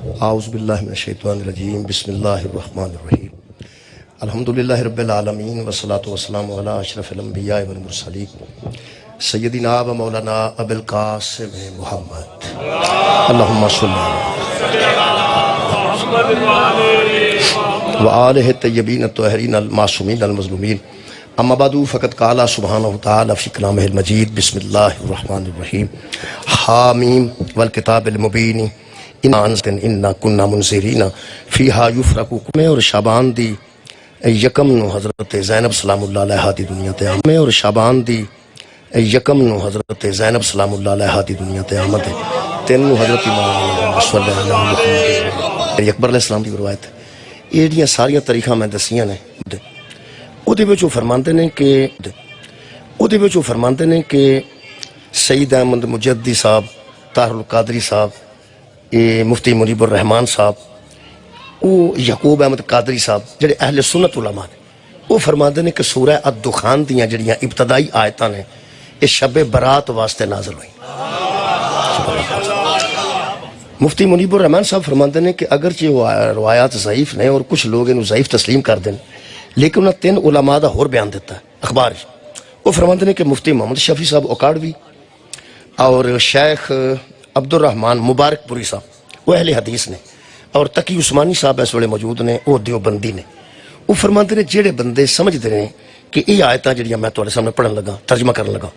اعوذ باللہ من الشیطان الرجیم بسم اللہ الرحمن الرحیم الحمدللہ رب العالمین والصلاة والسلام علی اشرف الانبیاء والمرسلین سیدنا و مولانا ابی القاسم محمد اللہم صلی وآلہ الطیبین الطاہرین المعصومین المظلومین اما بعد فقد قال سبحانہ وتعالی فی کلامہ المجید بسم اللہ الرحمن الرحیم حامیم والکتاب المبین انا کننا منذرین فیہا یفرقو میں اور شعبان دی یکم نو حضرت زینب سلام اللہ علیہ دی دنیا تے آمد میں اور شعبان دی یکم نو حضرت زینب سلام اللہ علیہ دی دنیا تے آمد تین نو حضرت امام صلی اللہ علیہ وسلم اکبر علیہ السلام دی روایت ہے یہ جیاں ساریاں تاریخاں میں دسیاں نے او دے وچوں فرماندے نے کہ سید احمد مجدی صاحب طاہر القادری صاحب مفتی منیب الرحمان صاحب یعقوب احمد قادری صاحب جڑے اہل سنت علماء نے وہ فرماندے نے کہ سورہ الدخان دیاں جڑیاں ابتدائی آیتاں نے یہ شب برات واسطے نازل ہوئی۔ مفتی منیب الرحمان صاحب فرماندے نے کہ اگرچہ وہ روایات ضعیف نے اور کچھ لوگ انہوں ضعیف تسلیم کر دیں لیکن انہوں نے 3 علماء دا ہور بیان دیتا ہے اخبار وہ فرماندے نے کہ مفتی محمد شفیع صاحب اوکاڑوی اور شیخ عبد الرحمن مبارک پوری صاحب وہ اہل حدیث نے اور تقی عثمانی صاحب اس ویلے موجود نے وہ دیوبندی نے وہ فرماندے نے جڑے بندے سمجھتے ہیں کہ یہ آیتاں جڑیاں میں تواڈے سامنے پڑھن لگا ترجمہ کرن لگا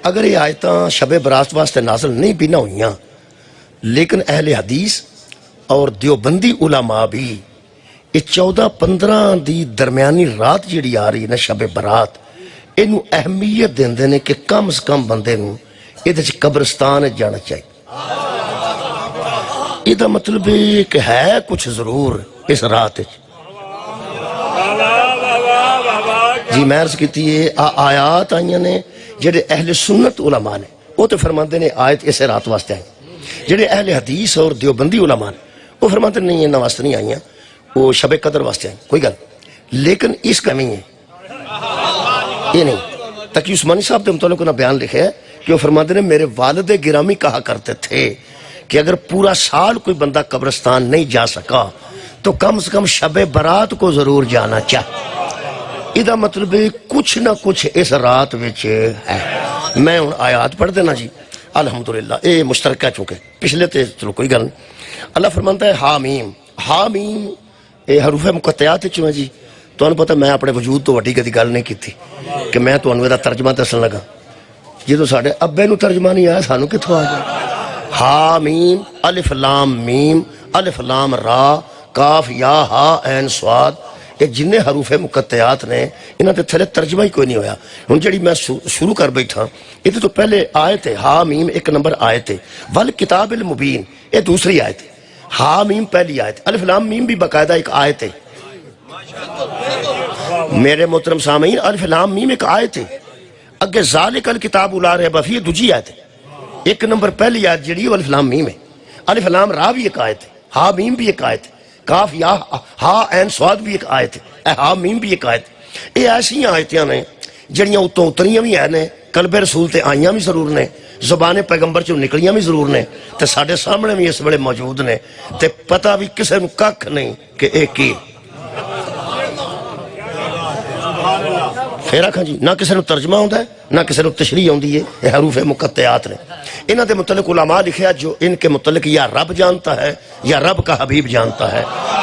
اگر یہ آیتاں شب برات واسطے نازل نہیں بھی نہ ہوئیاں لیکن اہل حدیث اور دیوبندی علماء بھی یہ 14-15 دی درمیانی رات جڑی آ رہی ہے نا شب برات اینو اہمیت دیندے نے کہ کم از کم بندے نو یہ قبرستان جانا چاہیے۔ یہ مطلب ہے کہ ہے کچھ ضرور اس رات جی میں عرض کیتی ہے آیات آئیاں نے جڑے اہل سنت علماء نے وہ تو فرماندے نے آیت اسے رات واسطے آئیں جڑے اہل حدیث اور دیوبندی علماء نے وہ فرماندے نہیں انہاں واسطے نہیں آئیاں وہ شب قدر واسطے آئیں کوئی گل لیکن اس کا نہیں ہے یہ نہیں تقی عثمانی صاحب نے متعلق انہوں نے بیان لکھے ہے کہ وہ فرماتے ہیں میرے والد گرامی کہا کرتے تھے کہ اگر پورا سال کوئی بندہ قبرستان نہیں جا سکا تو کم سے کم شب برات کو ضرور جانا چاہے۔ یہ مطلب کچھ نہ کچھ اس رات وچ ہے۔ میں ان آیات پڑھ دینا جی الحمدللہ یہ مشترکہ چونکہ پچھلے تے چلو کوئی گل نہیں۔ اللہ فرماتا ہے حامیم حامیم یہ حروف مقطعات چوں جی تو انہوں پتہ میں اپنے وجود تو وڈی کدی گل نہیں کی تھی کہ میں تو انہوں دا ترجمہ دسن لگا جی تو ساڑھے ابے نو ترجمہ نہیں آیا سانو کتھوں آ گیا۔ حامیم الف لام میم الف لام را کاف یا ہا عین صاد یہ جننے حروف مقطعات نے انہاں تے تھلے ترجمہ ہی کوئی نہیں ہویا۔ ہن جڑی میں شروع کر بیٹھا یہ تو پہلے آیت ہے حامیم 1 نمبر آیت ہے والکتاب المبین یہ دوسری آیت ہے۔ حامیم پہلی آیت الف لام میم بھی باقاعدہ ایک آیت ہے میرے محترم سامعین الف لام میم ایک آیت ہے اگے ذالک الکتاب لا ریب فیہ دوجی آیت ہے 1 نمبر پہلی آیت جڑی الف لام میم ہے الف لام را بھی ایک آیت ہے ہا میم بھی ایک آیت ہے کاف یا ہا عین صاد بھی ایک آیت ہے ہا میم بھی ایک آیت ہے۔ یہ ایسی آیتیں نے جڑیاں اتوں اتریاں بھی ہیں قلب رسول تے آئیاں بھی ضرور نے زبان پیغمبر چوں نکلیاں بھی ضرور نے تے ساڈے سامنے بھی اس ویلے موجود نے تے پتہ بھی کسے نو ککھ نہیں کہ اے کی پھر آکھاں جی نہ کسی نے ترجمہ ہوتا ہے نہ کسی نے تشریح ہوتی ہے یہ حروف مقطعات نے انہاں دے متعلق علماء لکھیا جو ان کے متعلق یا رب جانتا ہے یا رب کا حبیب جانتا ہے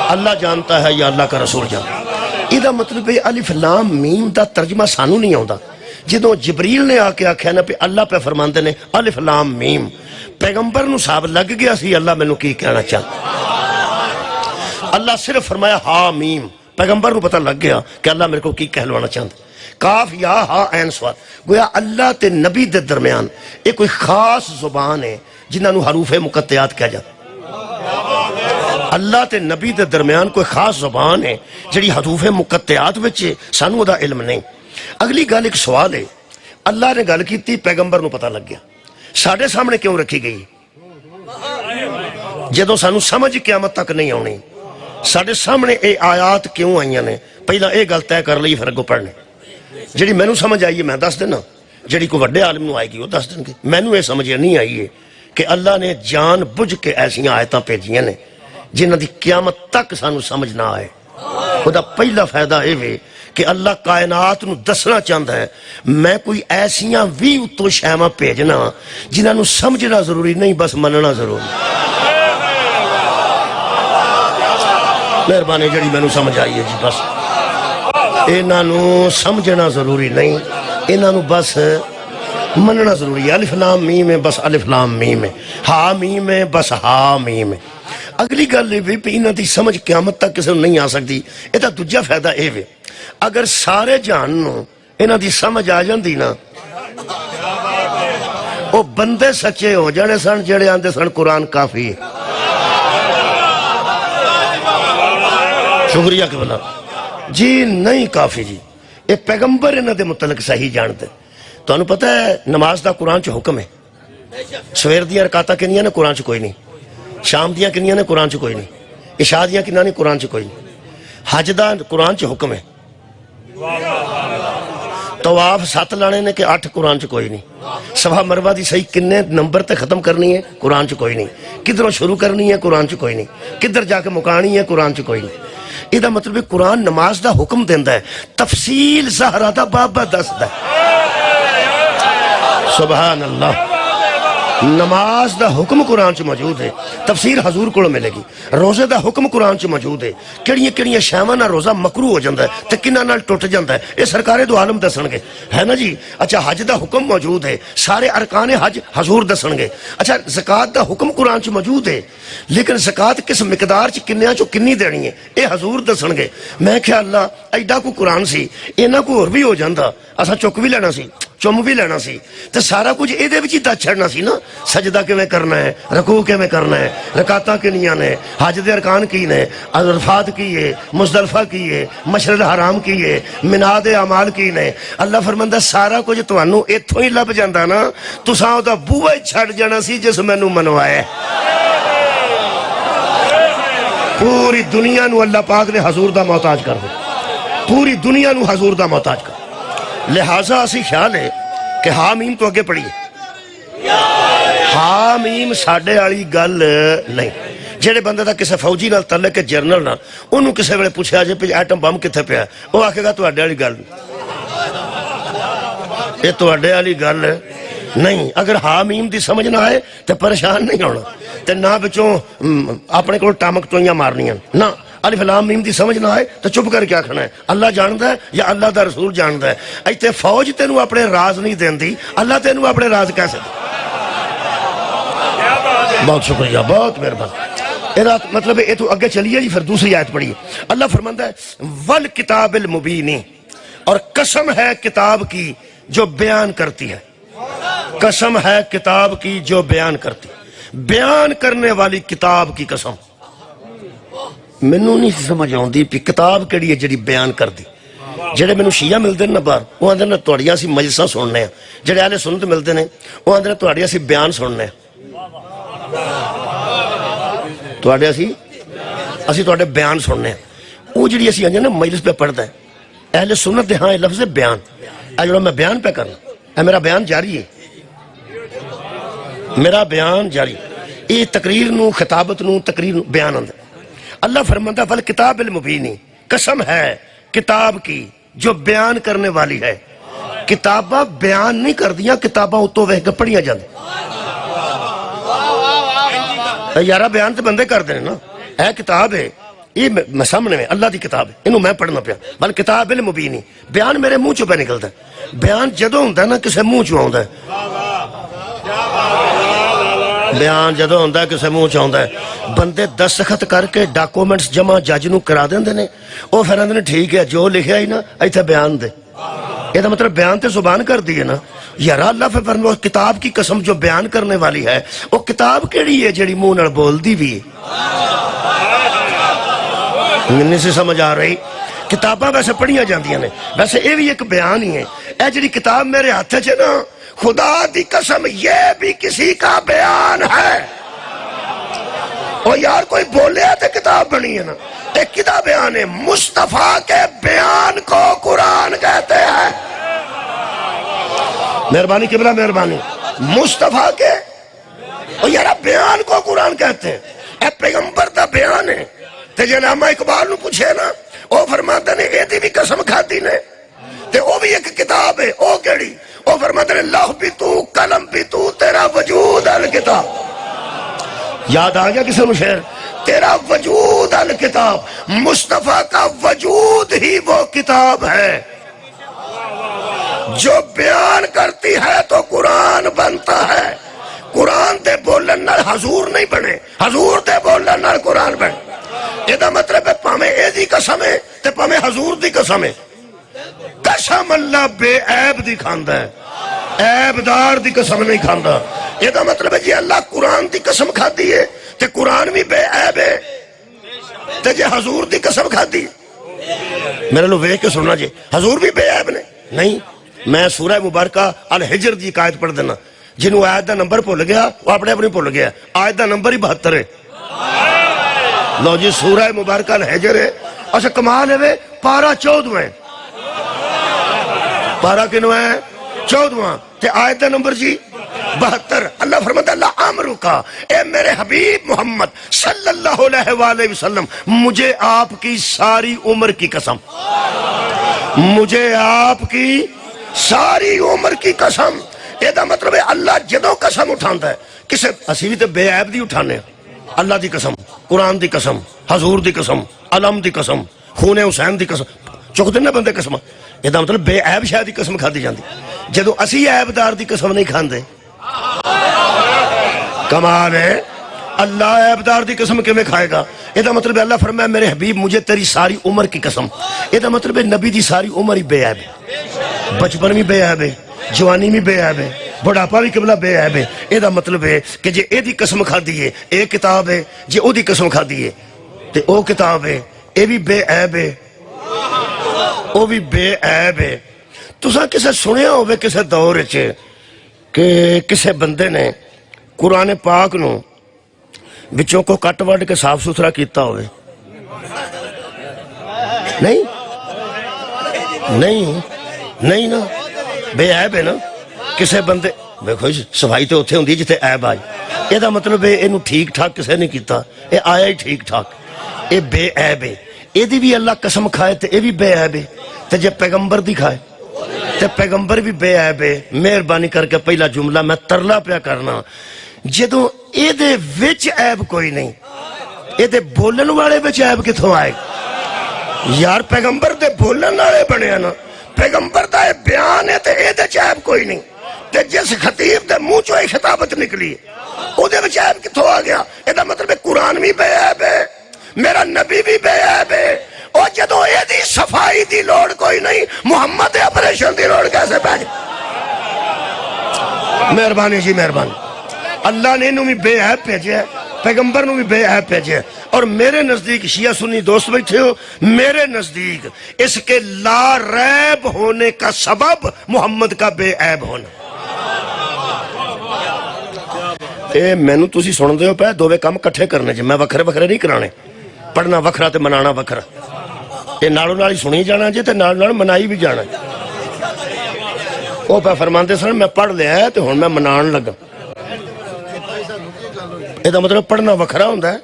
اللہ جانتا ہے یا اللہ کا رسول جانتا ہے۔ یہ مطلب ہے الف لام میم دا ترجمہ سانو نہیں آتا جدوں جبریل نے آ کے آکھیا نا پہ اللہ پہ فرماندے نے الف لام میم پیغمبر نو صاحب لگ گیا سی اللہ مینوں کی کہنا چاہتا اللہ صرف فرمایا ہا میم پیغمبر نو پتہ لگ گیا کہ اللہ میرے کو کی کہلوانا چاہتا کاف یا ہا عین صاد گویا اللہ تے نبی دے درمیان ایک کوئی خاص زبان ہے جنہاں نو حروف مقطعات کہا جاتا اللہ تے نبی دے درمیان کوئی خاص زبان ہے جڑی حروف مقطعات وچ سانو دا علم نہیں۔ اگلی گل ایک سوال ہے اللہ نے گل کیتی پیغمبر نو پتہ لگ گیا ساڈے سامنے کیوں رکھی گئی جدوں سانو سمجھ قیامت تک نہیں آنی ساڈے سامنے اے آیات کیوں آئیاں نے پہلا اے گل طے کر لئی پھر اگوں پڑھنے جڑی مینوں سمجھ آئی ہے میں دس دینا جڑی کوئی وڈے عالم نو آئے گی وہ دس دیں گے مینوں یہ سمجھ نہیں آئی ہے کہ اللہ نے جان بجھ کے ایسی آیتاں بھیجیاں نے جنہ دی قیامت تک سانو سمجھ نہ آئے. وہ دا پہلا فائدہ یہ وے کہ اللہ کائنات نو دسنا چاہتا ہے میں کوئی ایسیاں بھی اتو شیواں بھیجنا جنہاں نو سمجھنا ضروری نہیں بس مننا ضروری. مہربانی جڑی میں نو سمجھ آئی ہے جی بس انہاں نو سمجھنا ضروری نہیں انہاں نو بس مننا ضروری ہے. الف لام میم ہے بس الف لام میم ہے. ہا میم ہے بس ہا میم ہے. اگلی گل یہ بھی انہاں دی سمجھ قیامت تک کسی نہیں آ سکتی. یہ تو دوجا فائدہ یہ ہے اگر سارے جہان نو انہاں دی سمجھ آ جاندی نا وہ بندے سچے ہو جانے سن جڑے آندے سن قرآن کافی ہے. شکریہ کہ بلا جی نہیں کافی جی یہ پیغمبر انہاں دے متعلق صحیح جانتے. تو انہوں پتہ ہے نماز دا قرآن چ حکم ہے. سویر دیاں رکعتاں کنیاں نے قرآن چ کوئی نہیں. شام دیاں کنیاں نے قرآن چ کوئی نہیں. عشاء دیاں کنیاں نے قرآن چ کوئی نہیں. حج دا قرآن چ حکم ہے. طواف 7 لانے نے کہ 8 قرآن چ کوئی نہیں. صفا مروہ دی صحیح کنے نمبر تے ختم کرنی ہے قرآن چ کوئی نہیں. کدھروں شروع کرنی ہے قرآن چ کوئی نہیں. کدھر جا کے مکانی ہے قرآن چ کوئی نہیں. یہ دا مطلب قرآن نماز دا حکم دیندہ ہے تفصیل زہرہ دا بابا دست ہے. سبحان اللہ. نماز دا حکم قرآن چ موجود ہے تفسیر حضور کو ملے گی. روزے دا حکم قرآن چ موجود ہے کیڑیاں کیڑیاں شیواں نال روزہ مکروہ ہو جاندا ہے تے کناں نال ٹوٹ جاندا ہے یہ سرکار دو عالم دسن گے ہے نا جی. اچھا حج دا حکم موجود ہے سارے ارکان حج حضور دسن گے. اچھا زکوٰۃ دا حکم قرآن چ موجود ہے لیکن زکوٰۃ کس مقدار چ کنیاں چوں کنی دینی ہے اے حضور دسن گے. میں کہیا اللہ ایڈا کو قرآن سی انہاں کو اور بھی ہو جاندا اساں چک بھی لینا سی چم بھی لینا سی تو سارا کچھ یہ دس چھڑنا سی نا. سجدہ کیویں کرنا ہے رکوع کیویں کرنا ہے رکعتاں کنیاں نے حج دے ارکان کی نے عرفات کی ہے مزدلفہ کی ہے مشعر الحرام کی ہے مینا دے اعمال کی نے. اللہ فرماندا سارا کچھ تانوں ایتھوں ہی لب جاندا نا تساں او دا بوہا ہی چھڈ جانا سی جس مینوں منوایا. پوری دنیا نو اللہ پاک نے حضور دا محتاج کر دے. پوری دنیا نو حضور دا محتاج کر. لہٰذا اسی خیال ہے کہ حامیم تو اگے پڑھیے. حامیم ساڈے والی گل نہیں. جہے بندے دا کسی فوجی نال تعلق ہے جرنل نال انہوں کسی ویلے پوچھا جائے پہ ایٹم بم کتنے پیا وہ آکھے گا تواڈے والی گل یہ تواڈے والی گل نہیں. اگر حامیم دی سمجھ نہ آئے تو پریشان نہیں ہونا تے نہ بچوں اپنے کو ٹامک توئیاں مارنیاں نہ. الف لام میم دی سمجھ نہ آئے تو چپ کر کے آکھنا ہے اللہ جاندا ہے یا اللہ دا رسول جاندا ہے. ایتھے فوج تینوں اپنے راز نہیں دیندی اللہ تینوں اپنے راز کیسے دے. بہت شکریہ بہت مہربانی. مطلب یہ تو اگے چلیے جی پھر دوسری آیت پڑھیے. اللہ فرماندا ہے والکتاب المبین اور قسم ہے کتاب کی جو بیان کرتی ہے. قسم ہے کتاب کی جو بیان کرتی بیان کرنے والی کتاب کی قسم. مینوں نہیں سمجھ آتی کہ کتاب کیڑی ہے جڑی بیان کر دی. جڑے مینوں شیعہ ملتے ہیں نا باہر وہ آدھے نے تہاڈیاں اسی مجلساں سننے ہیں. جڑے اہل سنت ملتے ہیں وہ آدھے نے تہاڈے اسی بیان سننے ہیں. تہاڈے اسی تہاڈے بیان سننے ہیں. وہ جڑی اسی آندے نا مجلس پہ پڑھدا ہے اہل سنت دے ہاں یہ لفظ ہے بیان. اے جڑا میں بیان پہ کرنا اے میرا بیان جاری ہے. میرا بیان جاری یہ تقریر نو خطابت نو تقریر نو بیان آندا. اللہ فرماتا ہے والکتاب المبین قسم ہے کتاب کی جو بیان کرنے والی ہے. کتاباں بیان نہیں کر دیا کتاباں اتوں ویکھ کے پڑھیاں جاندی. یارا بیان تو بندے کر دیں نا. اے کتاب ہے یہ میں سامنے میں اللہ دی کتاب ہے انہوں میں پڑھنا پیا. بل کتاب المبین بیان میرے منہ چوں پہ نکلتا ہے. بیان جدوں ہوندا ہے نا کسے منہ چوں آوندا ہے. بیان جدوں ہوندا ہے کسے منہ چوں آوندا ہے. بندے دستخط کر کے ڈاکومنٹس جمع جج نو کرا دیندے نے وہ پھر آندے نے ٹھیک ہے جو لکھیا ہی نا ایتھے بیان دے. یہ دا مطلب بیان تے زبان کر دی ہے نا. یار اللہ پہ فرمایا کتاب کی قسم جو بیان کرنے والی ہے وہ کتاب کیڑی ہے جڑی منہ نال بولدی بھی ہے. نہیں سے سمجھ آ رہی. کتاباں ویسے پڑھیاں جاندیاں نے ویسے یہ بھی ایک بیان ہی ہے. اے جڑی کتاب میرے ہاتھ چ نا خدا دی قسم یہ بھی کسی کا بیان ہے. اور یار کوئی بولیا تو کتاب بنی ہے نا. ایک کتاب بیان ہے مصطفیٰ کے بیان کو قرآن کہتے ہیں. مہربانی قبلہ مہربانی. مصطفیٰ کے اور یار بیان کو قرآن کہتے ہیں. اے پیغمبر دا بیان تے جے علامہ اقبال نو پوچھے نا او فرماتے نے اے دی بھی قسم کھادی نے تے او بھی ایک کتاب ہے او کیڑی او فرماتے نے لوح بھی تو قلم بھی تو تیرا وجود الکتاب یاد آ گیا کسی نو شعر تیرا وجود الکتاب مصطفیٰ کا وجود ہی وہ کتاب ہے جو بیان کرتی ہے تو قرآن بنتا ہے قرآن دے بولن نال حضور نہیں بنے حضور دے بولن نال قرآن بنے یہ دا مطلب ہے پامیں اے دی قسم ہے تے پامیں حضور دی قسم ہے قسم اللہ بے عیب دی کھاندا ہے عیب دار دی قسم نہیں کھاندا یہ دا مطلب ہے جی اللہ قرآن دی قسم کھادی ہے تے قرآن بھی بے عیب ہے تے جی حضور دی قسم کھادی میرے لو ویکھ کے سننا جی حضور بھی بے عیب نے نہیں میں سورہ مبارکہ الحجر دی ایک آیت پڑھ دینا جنہوں آیت دا نمبر بھول گیا وہ اپنے اپنی بھول گیا آیت دا نمبر ہی 72 ہے لو جی سورہ مبارکہ الحجر ہے اچھا کمال ہے پارہ 14 ہے پارہ کنو ہے 14 تے آیت دا نمبر جی 72 اللہ فرماتا اللہ امرکا اے میرے حبیب محمد صلی اللہ علیہ وآلہ وسلم مجھے آپ کی ساری عمر کی قسم مجھے آپ کی ساری عمر کی قسم یہ دا مطلب ہے اللہ جدوں قسم اٹھاندا ہے کسے اسی بھی تے بے عیب دی اٹھانے اللہ دی قسم قرآن دی قسم حضور دی قسم علم دی قسم خون حسین دی قسم چک دن بندے قسم یہ دا مطلب بے عیب شاید دی قسم کھا دی جاندی جدو اسی عیب دار دی قسم نہیں کھاندے کمال ہے اللہ عیب دار دی قسم کیویں کھائے گا یہ دا مطلب ہے اللہ فرمایا میرے حبیب مجھے تیری ساری عمر کی قسم یہ دا مطلب ہے نبی دی ساری عمر ہی بے عیب ہے بچپن بھی بے عیب ہے جوانی بھی بے عیب ہے بڑھاپا بھی قبلہ بے عیب ہے یہ دا مطلب ہے کہ جے اے دی قسم کھا دیئے اے کتاب ہے جے او دی قسم کھا دیئے تے او کتاب ہے اے بھی بے عیب ہے او بھی بے عیب ہے تو سا کسے سنیا ہوئے کسے دور چھے کہ کسے بندے نے قرآن پاک نو بچوں کو کٹ وڈ کے صاف ستھرا کیتا ہوئے نہیں نہیں نہیں نا بے عیب ہے نا کسے بندے دیکھو صفائی تے اوتھے ہوندی جتے عیب آئی یہ دا مطلب ہے اینو ٹھیک ٹھاک کسے نہیں کیتا اے آیا ہی ٹھیک ٹھاک اے بے عیب ہے اے دی بھی اللہ قسم کھائے تے اے بھی بے عیب ہے تے جے پیغمبر دی کھائے تے پیغمبر بھی بے عیب ہے مہربانی کر کے پہلا جملہ میں ترلا پیا کرنا جدوں اے دے وچ عیب کوئی نہیں اے دے بولن والے وچ عیب کتھوں آئے یار پیغمبر دے بولن والے بنے نا پیغمبر دا اے بیان ہے تے اے دے عیب کوئی نہیں تے جس خطیب دے منہ چوں خطابت نکلی او دے وچ عیب کتھوں آ گیا اے دا مطلب ہے قرآن بھی بے عیب ہے میرا نبی بھی بے عیب ہے اور جدوں اے دی صفائی دی لوڑ کوئی نہیں محمد دے آپریشن دی لوڑ کیسے پہ جائے مہربانی جی مہربانی اللہ نے انہوں بھی بے عیب بھیجے ہے پیغمبر نو بھی بے عیب بھیجے ہے اور میرے نزدیک شیعہ سنی دوست بیٹھے ہو میرے نزدیک اس کے لا ریب ہونے کا سبب محمد کا بے عیب ہونا اے میں نو تسی سن دے ہو پہ دووے کام کٹھے کرنے جے میں وکھرے وکھرے نہیں کرانے پڑھنا وکھرا تے منانا وکھرا اے نالو نالی سنی جانا جے تے نال نال منائی بھی جانا او پہ فرماندے سن میں پڑھ لیا ہے تے ہن میں منان لگا اے دا مطلب پڑھنا وکھرا ہوندا ہے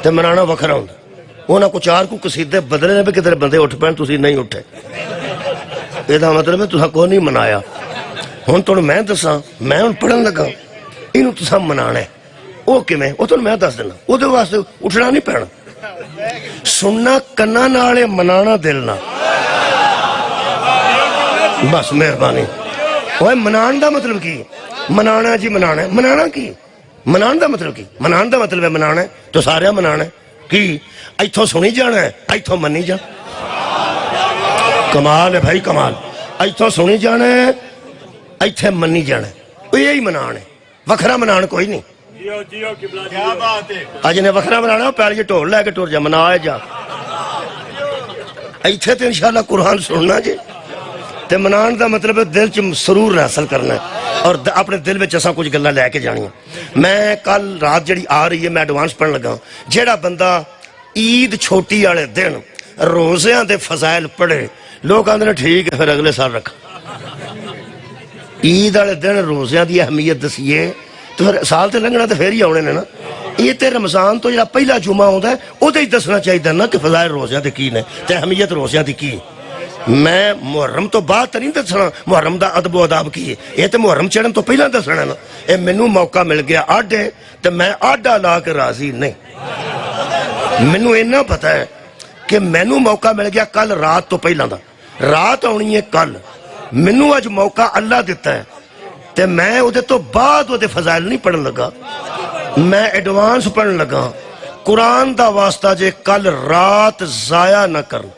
تے منانا وکھرا ہوندا انہاں کو چار کو قصیدے بدلے نے بھی کدھر بندے اٹھ پین تسی نہیں اٹھے اے دا مطلب ہے تساں کو نہیں منایا ہن تھوڑا میں دساں میں ہن پڑھن لگا اینو تساں منانا ہے او کیویں او تھانوں میں دس دینا او دے واسطے اٹھنا نہیں پینا سننا کنا نال منانا دل نال بس مہربانی اوے منان دا مطلب کی منانا جی منانا ہے منانا کی منان دا مطلب کی منان دا مطلب ہے منانا ہے تو سارے منانا ہے کی ایتھوں سنی جانا ہے ایتھوں منی جا کمال ہے بھائی کمال ایتھوں سنی جانا ہے ایتھے منی جانا ہے یہی منان ہے وکھرا منان کوئی نہیں اج نے وکھرا منانا پیر جی ٹول لے کے ٹور جا منا جا ایتھے تے انشاءاللہ قرآن سننا جی تے منان دا مطلب ہے دل چ سرور حاصل کرنا ہے اور اپنے دل وچ اساں کچھ گلاں لے کے جانیاں میں کل رات جڑی آ رہی ہے میں ایڈوانس پڑھن لگا جیڑا بندہ عید چھوٹی والے دن روزیاں دے فضائل پڑھے لوگ آندے نے ٹھیک ہے پھر اگلے سال رکھا عید والے دن روزیاں دی اہمیت دسیے تو پھر سال تے لنگنا تو پھر ہی آنے نے نا. یہ تے رمضان تو جڑا پہلا جمعہ آتا ہے وہ ہی دسنا چاہیے نا کہ فضائل روزیاں تے کی نے تے اہمیت روزیاں دی کی. میں محرم تو بعد تو نہیں دسنا محرم دا ادب و آداب کی ہے, یہ تو محرم چڑھن تو پہلا دسنا نا. یہ مینوں موقع مل گیا آڈے تو میں آڈا لا کے راضی نہیں. مینوں اینا پتہ ہے کہ مینوں موقع مل گیا کل رات تو پہلا دا, رات آنی ہے کل, مینوں اج موقع اللہ دیتا ہے تے میں او دے تو بعد او دے فضائل نہیں پڑھن لگا, میں ایڈوانس پڑھن لگا. قرآن دا واسطہ جے کل رات ضائع نہ کرنا,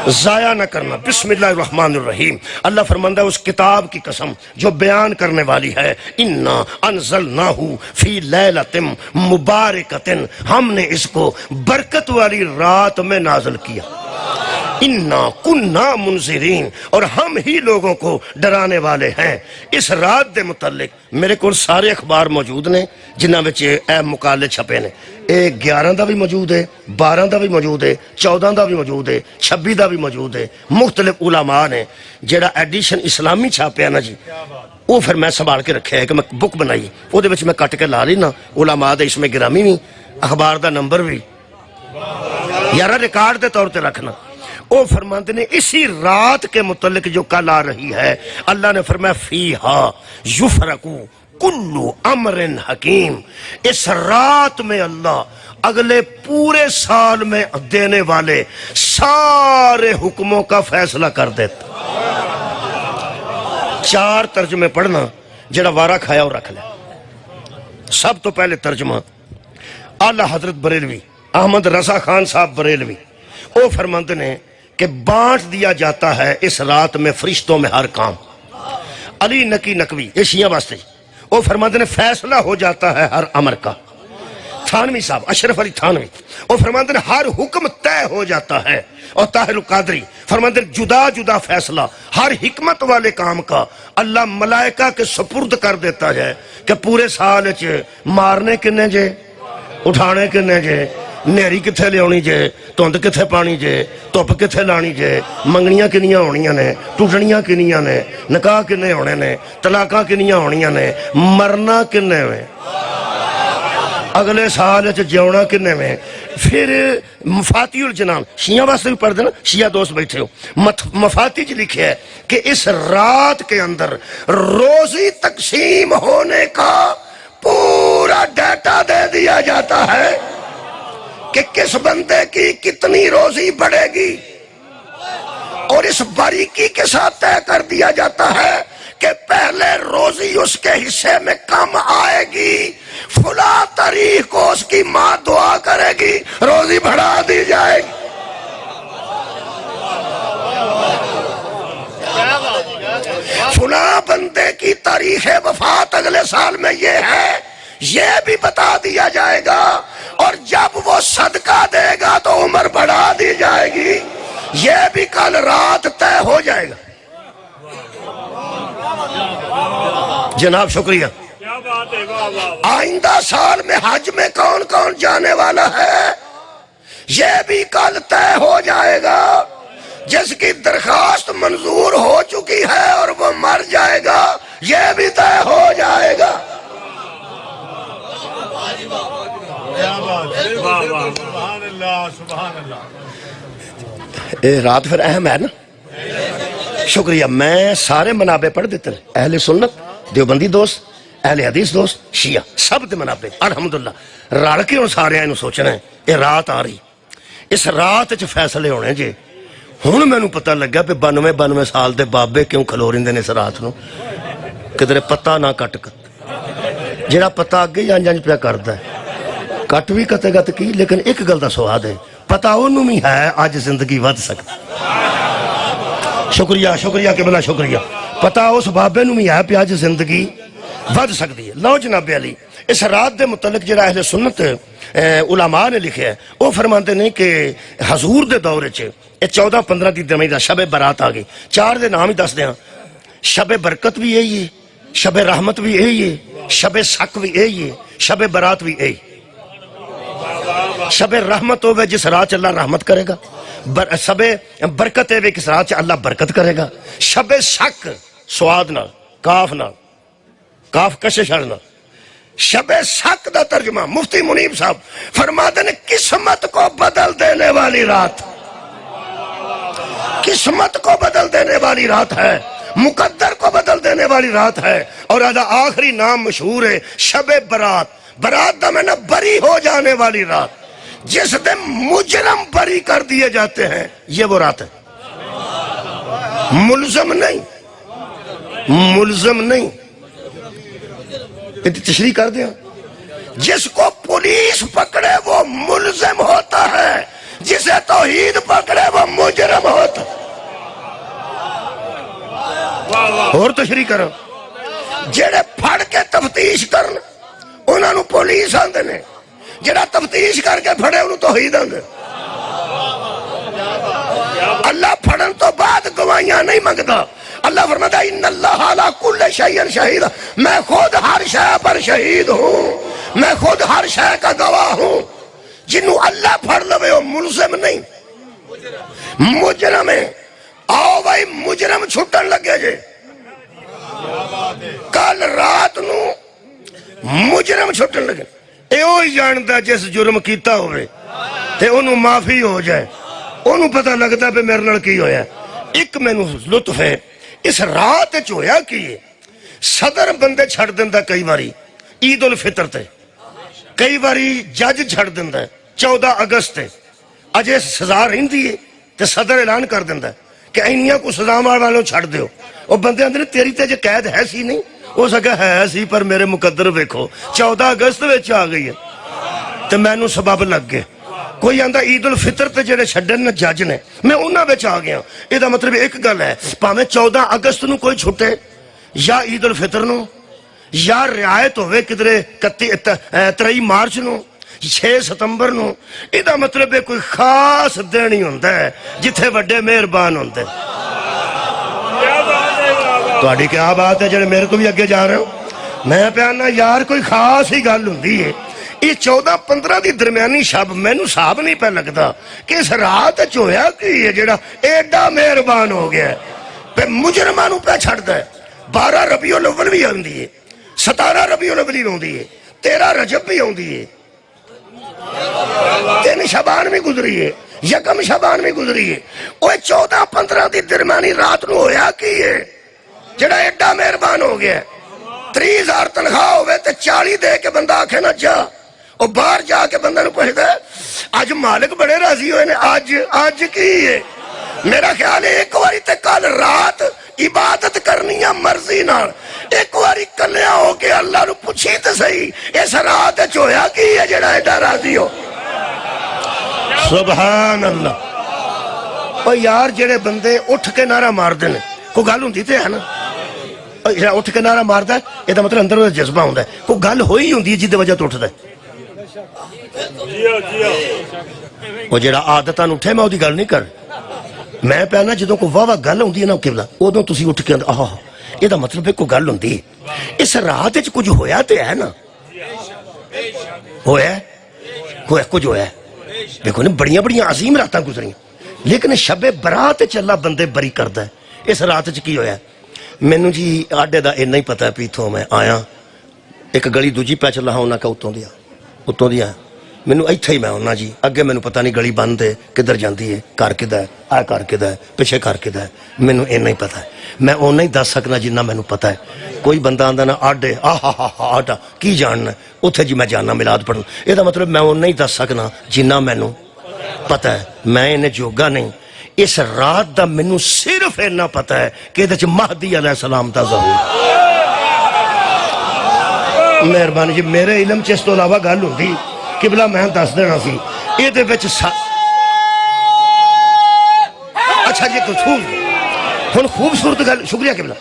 ضائع نہ کرنا. بسم اللہ الرحمن الرحیم. اللہ فرماندہ ہے اس کتاب کی قسم جو بیان کرنے والی ہے, انا انزلناہ فی لیلۃ مبارکۃ, ہم نے اس کو برکت والی رات میں نازل کیا. انا کنا منذرین, اور ہم ہی لوگوں کو ڈرانے والے ہیں. اس رات دے متعلق میرے کو سارے اخبار موجود نے جنہاں وچ اے مقالے چھپے نے. 11 دا بھی موجود ہے, 12 دا بھی موجود ہے, 14 دا بھی موجود ہے, 26 دا بھی موجود ہے. مختلف علماء نے جڑا ایڈیشن اسلامی چھاپیا نا جی, وہ پھر میں سنبھال کے رکھا ہے کہ میں بک بنائی, وہ دے وچ میں کٹ کے لا لینا علماء دے اس میں گرامی بھی, اخبار دا نمبر بھی, یارہ ریکارڈ دے طور تے رکھنا. وہ فرماندے نے اسی رات کے متعلق جو کل آ رہی ہے, اللہ نے فرمایا فیہا یفرقو کلو امر حکیم, اس رات میں اللہ اگلے پورے سال میں دینے والے سارے حکموں کا فیصلہ کر دیتا. 4 ترجمے پڑھنا جڑا وارہ کھایا اور رکھ لے. سب تو پہلے ترجمہ اعلیٰ حضرت بریلوی احمد رضا خان صاحب بریلوی, وہ فرماندے نے کہ بانٹ دیا جاتا ہے اس رات میں فرشتوں میں ہر کام. علی نقی نقوی, یہ شیعہ واسطے, وہ فرماتے ہیں فیصلہ ہو جاتا ہے ہر امر کا. تھانوی صاحب اشرف علی تھانوی, وہ فرماتے ہیں ہر حکم طے ہو جاتا ہے. اور طاہر القادری فرماتے ہیں جدا جدا فیصلہ ہر حکمت والے کام کا اللہ ملائکہ کے سپرد کر دیتا ہے کہ پورے سال مارنے کنے جے, اٹھانے کنے جے, نیری کتھے لیاونی جے, تند کتھے پانی جے, دھپ کتھے لانی جے, منگنیاں کنیاں ہونیاں نے, ٹوٹنیاں کنیاں نے, نکاح کنے ہونے نے, طلاقاں کنیاں ہونیاں نے, مرنا کنے میں, اگلے سال جیونا کنے میں. پھر مفاتیح الجنان شیعہ واسطے بھی پڑھ دینا, شیعہ دوست بیٹھے ہو, مفاتیح لکھے ہے کہ اس رات کے اندر روزی تقسیم ہونے کا پورا ڈیٹا دے دیا جاتا ہے کہ کس بندے کی کتنی روزی بڑھے گی, اور اس باریکی کے ساتھ طے کر دیا جاتا ہے کہ پہلے روزی اس کے حصے میں کم آئے گی, فلاں تاریخ کو اس کی ماں دعا کرے گی روزی بڑھا دی جائے گی. فلاں بندے کی تاریخ وفات اگلے سال میں یہ ہے, یہ بھی بتا دیا جائے گا, اور جب وہ صدقہ دے گا تو عمر بڑھا دی جائے گی. یہ بھی کل رات طے ہو جائے گا. جناب شکریہ. آئندہ سال میں حج میں کون کون جانے والا ہے یہ بھی کل طے ہو جائے گا. جس کی درخواست منظور ہو چکی ہے اور وہ مر جائے گا یہ بھی طے ہو جائے گا. رات پھر اہم ہے نا. شکریہ. میں سارے منابع پڑھ دیتے ہیں, اہل سنت, دیوبندی دوست, اہل حدیث دوست, شیعہ, سب دے منابع الحمدللہ رل کے. ہوں سارے انہوں سوچنا ہے یہ رات آ رہی, اس رات چ فیصلے ہونے جے. ہوں مینوں پتہ لگا پہ 92 سال دے بابے کیوں کھلو رہندے نے اس رات نو, کدھر پتہ نہ کٹ کر. جڑا پتہ اگے جان جان پیا کردا ہے کٹ بھی کتے گا تو کی, لیکن ایک گل دا سواد ہے پتہ انہوں بھی ہے اج زندگی ود سکتی. شکریہ شکریہ کہ بلا شکریہ. پتہ اس بابے نو بھی ہے پہ اج زندگی ود سکتی ہے. لو جناب علی, اس رات دے متعلق جڑا اہل سنت علماء نے لکھے ہے وہ فرماتے ہیں کہ حضور دے دور چ 14-15 دی درمیان شب برات آ گئی. 4 دے نام ہی دس دیاں, شب برکت بھی یہی ہے, شب رحمت بھی یہی ہے, شب شک بھی یہی ہے, شب برات بھی یہی. شب رحمت ہوئے جس رات اللہ رحمت کرے گا, شب برکت ہوئے کس رات اللہ برکت کرے گا. شب شک سواد نال کاف نال کاف کشے چھڑنا. شب شک دا ترجمہ مفتی منیب صاحب فرماتے ہیں قسمت کو بدل دینے والی رات، قسمت کو بدل دینے والی رات ہے، مقدر کو بدل دینے والی رات ہے. اور آخری نام مشہور ہے شب برات. برات دا میں نے بری ہو جانے والی رات، جس دن مجرم بری کر دیے جاتے ہیں. یہ وہ رات ہے، ملزم نہیں، ملزم نہیں. تشریح کر دیا. جس کو پولیس پکڑے وہ ملزم ہوتا ہے، جسے توحید پکڑے وہ مجرم ہوتا ہے. اور تشریح کرو. جڑے پھڑ کے تفتیش کرن انہاں نو پولیس آندے نے، جڑا تفتیش کر کے پھڑے انہوں توحید آندے. اللہ پھڑن تو بعد گواہیاں نہیں منگتا. اللہ فرماتا ہے ان اللہ علی کل شیء شہید، میں خود ہر شے پر شہید ہوں، میں خود ہر شے کا گواہ ہوں. جنہوں اللہ پھڑ لوے وہ ملزم نہیں، مجرم ہے. آؤ بھائی مجرم چھٹن لگے جے. کل رات نو مجرم چھٹن لگے. اے وہی جانتا جس جرم کیتا ہوئے تے انہوں معافی ہو جائے، انہوں پتہ لگتا پہ میرے نال کی ہویا. ایک میں نو لطف ہے اس رات چویا کی صدر بندے چھڑ دیندہ کئی باری عید الفطر تے، کئی باری جج چھڑ دیندہ 14 اگست تے. اجے سزا رہندی ہے تے صدر اعلان کر دیندہ کہ اینیاں کو سزا مار والوں چھڑ دیو. اور بندے اندر تیری تے جو قید ہے سی نہیں، ہو سکا ہے سی پر میرے مقدر ویکھو 14 اگست ویچ آ گئی ہے تے میں نو سبب لگ گئے. کوئی آندہ عید الفطر تے جڑے چھڑن جج نے میں انہاں وچ آ گیا. یہ دا مطلب ایک گل ہے پاویں 14 اگست نو کوئی چھٹے یا عید الفطر نو یا رعایت ہوئے کدرے 23 مارچ نو 6 ستمبر نو. یہ دا مطلب ہے کوئی خاص دن ہی ہوندا ہے جتھے وڈے مہربان ہوندے. تہاڈی کیا بات ہے جڑے میرے تو بھی اگے جا رہے ہو. میں پیانا یار کوئی خاص ہی گل ہوندی ہے. یہ 14-15 دی درمیانی شب مینوں صاحب نہیں پہ لگتا کہ اس رات چویا کی ہے جڑا ایڈا مہربان ہو گیا ہے پہ مجرمانوں پہ چھڑتا ہے. 12 ربیع الاول بھی ہوندی ہے، 17 ربیع الاول بھی ہوندی ہے، 13 رجب بھی ہوندی ہے، 3 شعبان بھی گزری ہے، 1 شعبان بھی گزری ہے. وہ 14-15 دی درمیانی رات نو ہویا کی ہے جڑا ایڈا مہربان ہو گیا ہے. 30,000 تنخواہ ہوئے تے 40 دے کے بندہ آکھے نہ جا. اور باہر جا کے بندہ نو پوچھتا ہے آج مالک بڑے راضی ہوئے نے، آج کی ہے. میرا خیال ہے ایک واری تے کل رات عبادت کرنی ہے مرضی نال، ایک واری کلیا ہو کے اللہ نو پوچھی تے صحیح اس رات چویا کی ہے جڑا ایڈا راضی ہو. سبحان اللہ. اور یار جڑے بندے اٹھ کے نعرہ مار دے کوئی گل ہوندی تے ہے نا. اٹھ کے نعرہ ماردا ہے یہ دا مطلب اندر وہ جذبہ ہوندا ہے، کوئی گل ہوئی ہوندی ہے جس دی وجہ تو اٹھدا ہے. وہ جڑا عادتاں اٹھے میں دی گل نہیں کر. میں پہنا جدوں کو واہ گل ہوندی ہے نا قبلہ ادوں تسی اٹھ کے آہا یہ دا مطلب ہے کوئی گل ہوندی ہے. اس رات وچ کچھ ہویا تے ہے نا، ہویا کچھ ہویا ہے. دیکھو نا بڑیاں بڑیاں عظیم راتاں گزریاں لیکن شب برات وچ اللہ بندے بری کردا ہے. اس رات وچ کی ہویا ہے مینوں جی آڈے دا اتنا ہی پتہ ہے پیتھوں میں آیا ایک گلی دوجی پہ چلا ہاں انہاں کا اتوں دیا مینوں ایتھے ہی میں ہونا جی اگے مینوں پتہ نہیں گلی بند ہے کدھر جاندی ہے کر کدا ہے آ کر کدا ہے پیچھے کر کدا ہے مینوں اتنا ہی پتہ ہے. میں اونا ہی دس سکنا جنہ مینوں پتہ ہے. کوئی بندہ آندا نا آڈے آڈا کی جاننا اتھے جی میں جاننا ملاد پڑھن. یہ دا مطلب میں اونا ہی دس سکنا جنہ مینوں پتہ ہے. میں انہیں جوگا نہیں. اس رات دا مینوں صرف اتنا پتہ ہے کہ یہ مہدی علیہ السلام دا ظہور. مہربانی جی میرے علم چ اس تو علاوہ گل ہوندی قبلہ میں دس دینا سی یہ دے وچ اچھا جی ہن خوبصورت گل. شکریہ قبلہ.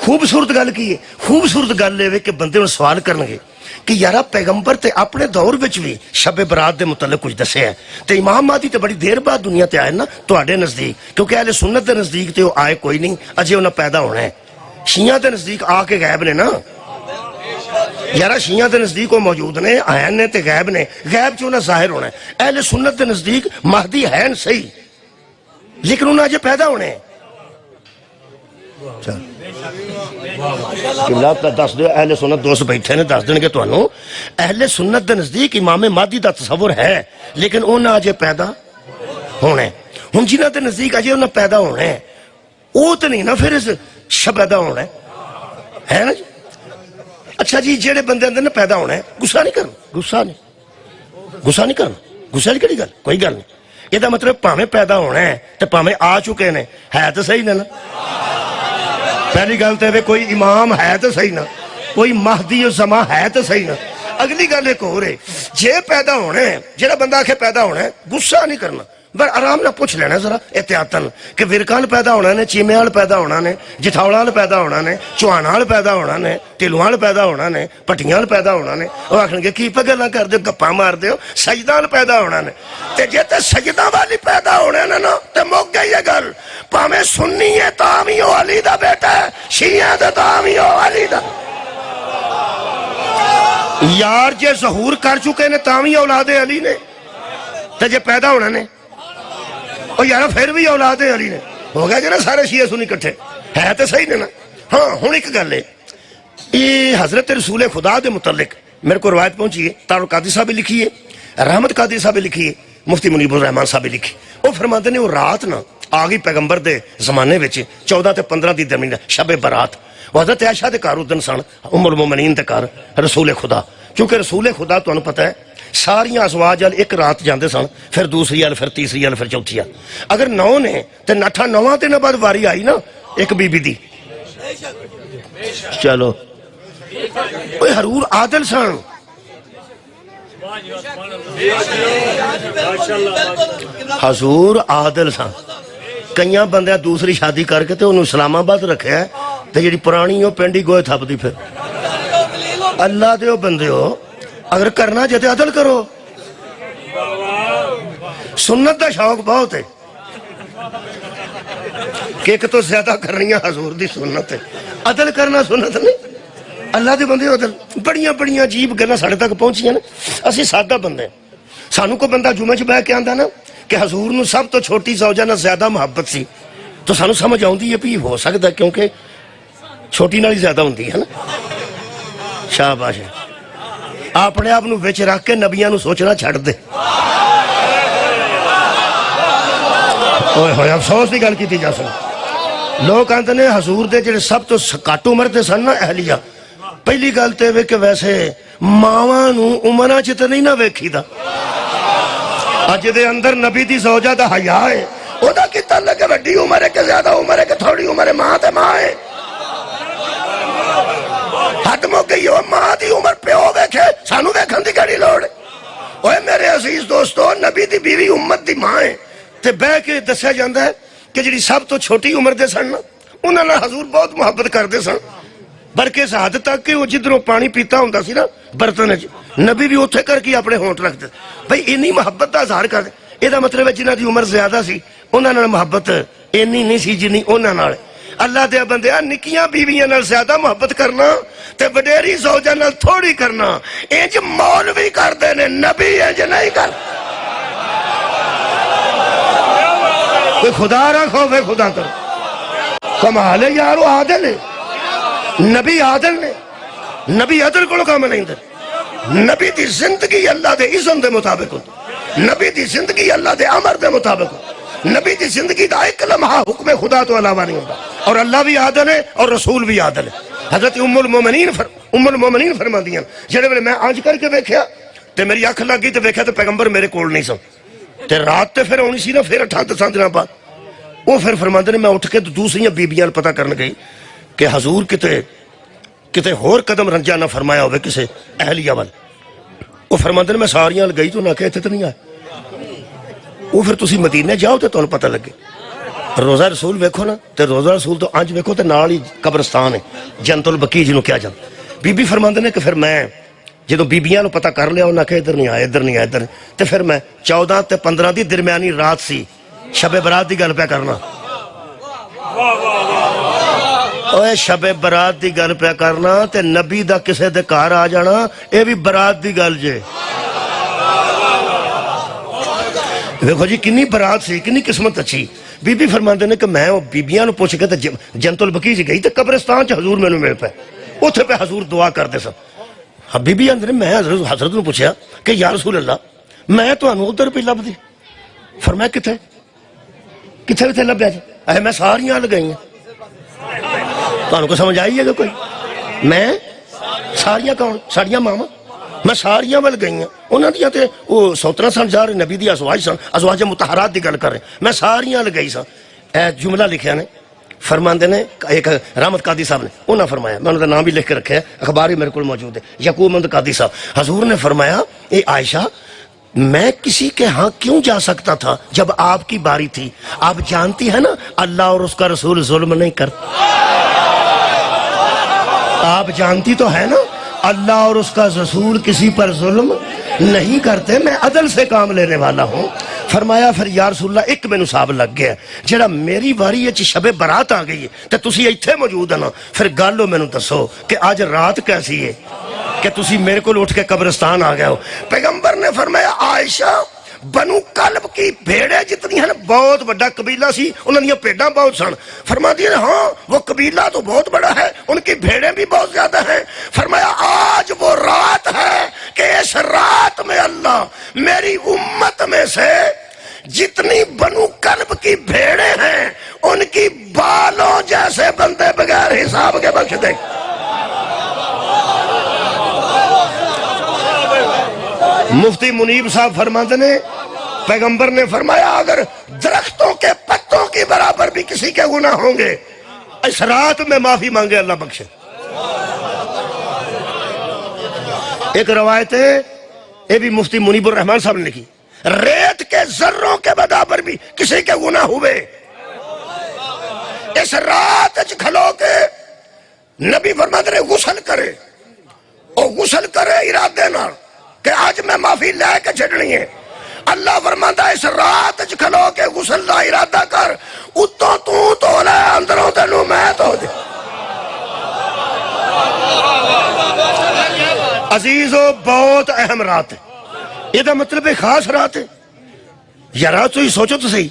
خوبصورت گل کی ہے؟ خوبصورت گل یہ کہ بندے نوں سوال کرنگے کہ یارا پیغمبر تے اپنے دور وچ بھی شب برات دے متعلق کچھ دسے ہے تے امام مہدی تے بڑی دیر بعد دنیا تے آئے نا تواڈے نزدیک کیونکہ اہل سنت دے نزدیک تے وہ آئے کوئی نہیں اجے انہاں پیدا ہونا ہے. شیعہ دے نزدیک آ کے غائب نے نا یارا. شیعہ دے نزدیک وہ موجود نے آئین نے تے غیب نے غیب چ انہاں ظاہر ہونا ہے. اہل سنت دے نزدیک مہدی ہیں صحیح لیکن انہاں اجے پیدا ہونے ہیں. دس دو اہل سنت دوست بیٹھے نے دس دیں گے تمہوں اہل سنت دے نزدیک امام مہدی دا تصور ہے لیکن انہیں اجے پیدا ہونا ہے ہوں جنہ کے نزدیک اجے انہیں پیدا ہونا ہے وہ تو نہیں نا پھر پیدا ہونا ہے نا جی اچھا جی جہے بندے اندر نا پیدا ہونا ہے غصہ نہیں کرنا غصہ نہیں کرنا غصے کی کہڑی گل کوئی گل نہیں یہ مطلب پاویں پیدا ہونا ہے تو پاویں آ چکے نے ہے تو صحیح نا پہلی گل تو کوئی امام ہے تو صحیح نا کوئی مہدی الزمان ہے تو صحیح نا اگلی گل ایک ہو رہے جے پیدا ہونا ہے جہاں بندہ آخے پیدا ہونا ہے غصہ نہیں کرنا پر آرام نہ پوچھ لینا ذرا احتیاطن کہ ورکان پیدا ہونا نے چیمے وال پیدا ہونا نے جٹھاوڑا وال پیدا ہونا نے چوہانا وال پیدا ہونا نے ٹلواں وال پیدا ہونا نے پٹیاں وال پیدا ہونا نے وہ آخر گے کی گلاں کر دے گپاں مار دیو سجدہ وال پیدا ہونا نے تے جے تے سجدہ والی پیدا ہونے نے نا تے مک گئی یہ گل پاویں سنی ہے تاں وی او علی دا بیٹا ہے شیعہ تے تاں وی او علی دا یار جے ظہور کر چکے نے تاں وی اولاد علی نے تے جے پیدا ہونا نے اور یار پھر بھی اولاد علی نے ہو گیا جی نا سارے شیعہ سنی کٹھے ہے تو صحیح نے نا ہاں ہوں ایک گل ہے یہ حضرت رسول خدا دے متعلق میرے کو روایت پہنچی ہے تعلق قادری صاحب لکھی ہے رحمت قادری صاحب لکھی ہے مفتی منیب الرحمان صاحب لکھی وہ فرماتے ہیں وہ رات نا آ گئی پیغمبر دے زمانے وچ 14 تے 15 دی درمیان شب برات وہ حضرت عائشہ دے گھر اس دن سن ام المومنین دے گھر رسول خدا کیونکہ رسول خدا تمہیں پتہ ہے ساریاں ازواج ایک رات جاندے سن پھر دوسری آل پھر تیسری آل پھر چوتھی آل اگر 9 نے تے 9 دن بعد واری آئی نا ایک بی بی دی چلو اوہ حضور عادل سن حضور عادل سن کئیاں بندے دوسری شادی کر کے تے انہوں اسلام آباد رکھے ہے تے جڑی پرانی ہو پینڈی گوئے تھپ دی پھر اللہ دے ہو بندے ہو اگر کرنا جاتے عدل کرو سنت دا شوق بہت ہے کہ ایک تو زیادہ کر رہی ہیں حضور دی سنت ہے عدل کرنا سنت نہیں اللہ دے بندے عدل بڑیاں بڑیاں عجیب گلاں ساڑھے تک پہنچی ہیں نا اسی سادہ بندے سانو کو بندہ جمعہ چ بہ کے آندا نا کہ حضور نو سب تو چھوٹی زوجہ نہ زیادہ محبت سی تو سانو سمجھ آؤندی ہے بھی ہو سکتا ہے کیونکہ چھوٹی نال ہی زیادہ ہوندی ہے نا شاباش ہے اپنے آپ وچ رکھ کے نبیاں نو سوچنا چھڑ دے ہوئے افسوس کی گل کی جا سن لوگ آتے ہیں حضور دے جڑے سب تو گھٹ عمر دے سن نا اہلیہ پہلی گل تے وے کہ ویسے ماواں نو عمراں چ تے نہیں نہ ویکھی دا اج دے اندر نبی دی زوجہ دا حیا ہے او دا کی تعلق ہے وڈی عمر ہے کہ زیادہ عمر ہے کہ تھوڑی عمر ہے ماں تے ماں ہے ختم ہو گئی ہو ماں دی عمر پیو ویکھے سانو ویکھن دی کیڑی لوڑ ہے اوے میرے عزیز دوستو نبی دی بیوی امت دی ماں ہے تے بہ کے دسیا جاندا ہے کہ جڑی سب تو چھوٹی عمر دے سن انہاں نال حضور بہت محبت کردے سن بلکہ اس حد تک کہ وہ جدھروں پانی پیتا ہوندا سی نا برتن وچ نبی بھی اوتھے کر کے اپنے ہونٹ رکھ دے بھئی انی محبت دا اظہار کر دے اے دا مطلب ہے جنہاں دی عمر زیادہ سی انہاں نال محبت اینی نہیں سی جنی انہاں نال اللہ دے بندیاں نکیاں بیویاں نال زیادہ محبت کرنا تے وڈیری زوجہ نال تھوڑی کرنا انج مولوی کردے نے نبی انج نہیں کر کوئی خدا رکھو بے خدا کرو کمال ہے یارو عادل ہے نبی عادل نے نبی عدل کو کام نہیں دے نبی دی زندگی اللہ دے اذن دے مطابق ہو نبی دی زندگی اللہ دے امر دے مطابق ہو نبی دی زندگی دا ایک لمحہ حکم خدا تو علاوہ نہیں ہوتا اور اللہ بھی عادل ہے اور رسول بھی عادل ہے حضرت ام المومنین فرما دیاں جڑے ویلے میں آنج کر کے ویکھیا تے میری اکھ لگ گئی تے ویکھیا تے پیغمبر میرے کول نہیں سن تے رات تے پھر ہونی سی نا پھر 8 دنوں بعد وہ پھر فرماندے نے میں اٹھ کے دوسری بیبیاں پتہ کرن گئی کہ حضور کتے ہور قدم رنجا نہ فرمایا ہوئے کسے اہلیہ وال وہ فرماندے نے میں ساریاں گئی تو نہ کہتے تو نہیں آئے وہ پھر تسی مدینے جاؤ تے تانوں پتہ لگے روزہ رسول ویکھو نا تے روزہ رسول تو انج ویکھو تے نال ہی قبرستان ہے جنت البقیع جنوں کیا جاندا بی بی فرماندے نے کہ پھر میں جدوں بیبیاں نو پتہ کر لیا انہاں کہ ادھر نہیں آئے ادھر نہیں آئے ادھر تے پھر میں 14 تے 15 دی درمیانی رات سی شب برات دی گل پہ کرنا اوے شب برات دی گل پہ کرنا تے نبی دا کسے دے گھر آ جانا اے بھی برات دی گل جے دیکھو جی کنی برات سی کنی قسمت اچھی بی بی فرماندے نے کہ میں بیبیاں نو پوچھ کے جنت البقیع چ گئی تے قبرستان چ حضور مینوں مل پے اوتھے پہ حضور دعا کردے سن ہاں بی بی اندر میں حضرت نو پوچھیا کہ یا رسول اللہ میں تانوں ادھر پہ لبدی فرمایا کتھے کتھے کتھے لبیا جی اے میں ساریاں لگائیاں تانوں کو سمجھ آئی ہے کہ کوئی میں ساریاں کون ساڑیاں ماما میں ساریاں ول گئی ہوں انہاں دیاں تے او سوترا سن جا رہے نبی دی ازواج سن ازواج مطہرات دی گل کر رہے میں ساریاں لگائی سن اے جملہ لکھیا نے فرماندے نے ایک رحمت قادری صاحب نے انہاں فرمایا میں انہاں دا نام بھی لکھ کے رکھا ہے اخبار ہی میرے کو موجود ہے یعقوب محمد قادری صاحب حضور نے فرمایا اے عائشہ میں کسی کے ہاں کیوں جا سکتا تھا جب آپ کی باری تھی آپ جانتی ہے نا اللہ اور اس کا رسول ظلم نہیں کرتا آپ جانتی تو ہے نا اللہ اور اس کا رسول کسی پر ظلم نہیں کرتے میں عدل سے کام لینے والا ہوں فرمایا پھر یا رسول اللہ ایک میں نصاب لگ گیا جڑا میری واری ہے شب برات آ گئی ہے تو تسی ایتھے موجود ہیں نا پھر گالو میں دسو کہ آج رات کیسی ہے کہ تسی میرے کو اٹھ کے قبرستان آ گئے ہو پیغمبر نے فرمایا عائشہ بنو کلب کی بھیڑیں جتنی ہیں بہت بڑا قبیلہ سی انہوں نے پیڑاں بہت سن فرما دیا ہاں وہ قبیلہ تو بہت بڑا ہے ان کی بھیڑیں بھی بہت زیادہ ہیں فرمایا آج وہ رات ہے کہ اس رات میں اللہ میری امت میں سے جتنی بنو کلب کی بھیڑیں ہیں ان کی بالوں جیسے بندے بغیر حساب کے بخش دے مفتی منیب صاحب فرماتے نے پیغمبر نے فرمایا اگر درختوں کے پتوں کی برابر بھی کسی کے گناہ ہوں گے اس رات میں معافی مانگے اللہ بخشے ایک روایت ہے یہ بھی مفتی منیب الرحمان صاحب نے لکھی ریت کے ذروں کے برابر بھی کسی کے گناہ ہوئے اس رات کھلو کے نبی فرماتے نے غسل کرے اور غسل کرے ارادے نہ کہ آج میں معافی لے کے چھڑنی ہے اللہ فرماتا ہے اس رات کھلو کے غسل دا ارادہ کر اتوں تو لے اندروں تینوں میں تو دے عزیزو بہت اہم رات ہے یہ دا مطلب ایک خاص رات ہے یا رات تو ہی سوچو تو صحیح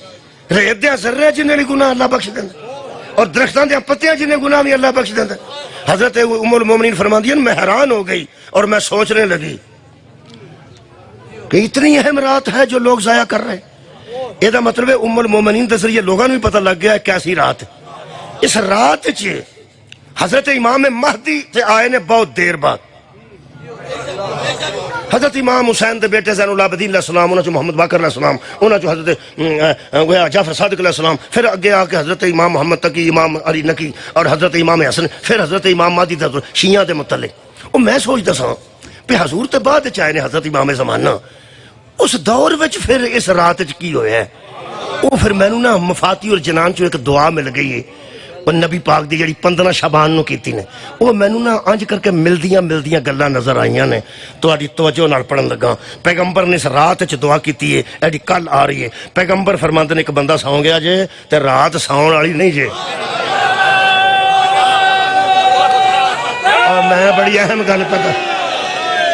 ریت دیا ذرے جنہیں بھی گناہ اللہ بخش دینا اور درختان دیا پتیاں جنہیں گناہ بھی اللہ بخش دینا حضرت ام المومنین فرما دیا میں حیران ہو گئی اور میں سوچنے لگی کہ اتنی اہم رات ہے جو لوگ ضائع کر رہے ہیں یہ دا مطلب ہے ام المومنین کے ذریعے لوگوں نے بھی پتہ لگ گیا ہے کیسی رات ہے اس رات چے حضرت امام مہدی تے آئے نے بہت دیر بعد حضرت امام حسین دے بیٹے زین العابدین علیہ السلام انہاں چو محمد باقر علیہ السلام انہاں چو حضرت جعفر صادق علیہ السلام پھر اگے آ کے حضرت امام محمد تقی امام علی نقی اور حضرت امام حسن پھر حضرت امام مہدی دے شیعہ دے متعلق وہ میں سوچ دساں پہ حضور تے بعد چاہے نے حضرت امام زمانہ اس دور وچ پھر اس رات وچ کی ہویا ہے وہ پھر میں نا مفاتی اور جنان چو ایک دعا مل گئی ہے وہ نبی پاک دی جڑی 15 شعبان نو کیتی نے وہ میں نا انج کر کے ملدیاں گلاں نظر آئیاں نے تہاڈی توجہ نال پڑھن لگا پیغمبر نے اس رات وچ دعا کیتی ہے ایڈی کل آ رہی ہے پیغمبر فرماندے نے ایک بندہ سو گیا جے تے رات ساؤن والی نہیں جے اور میں بڑی اہم گل پتہ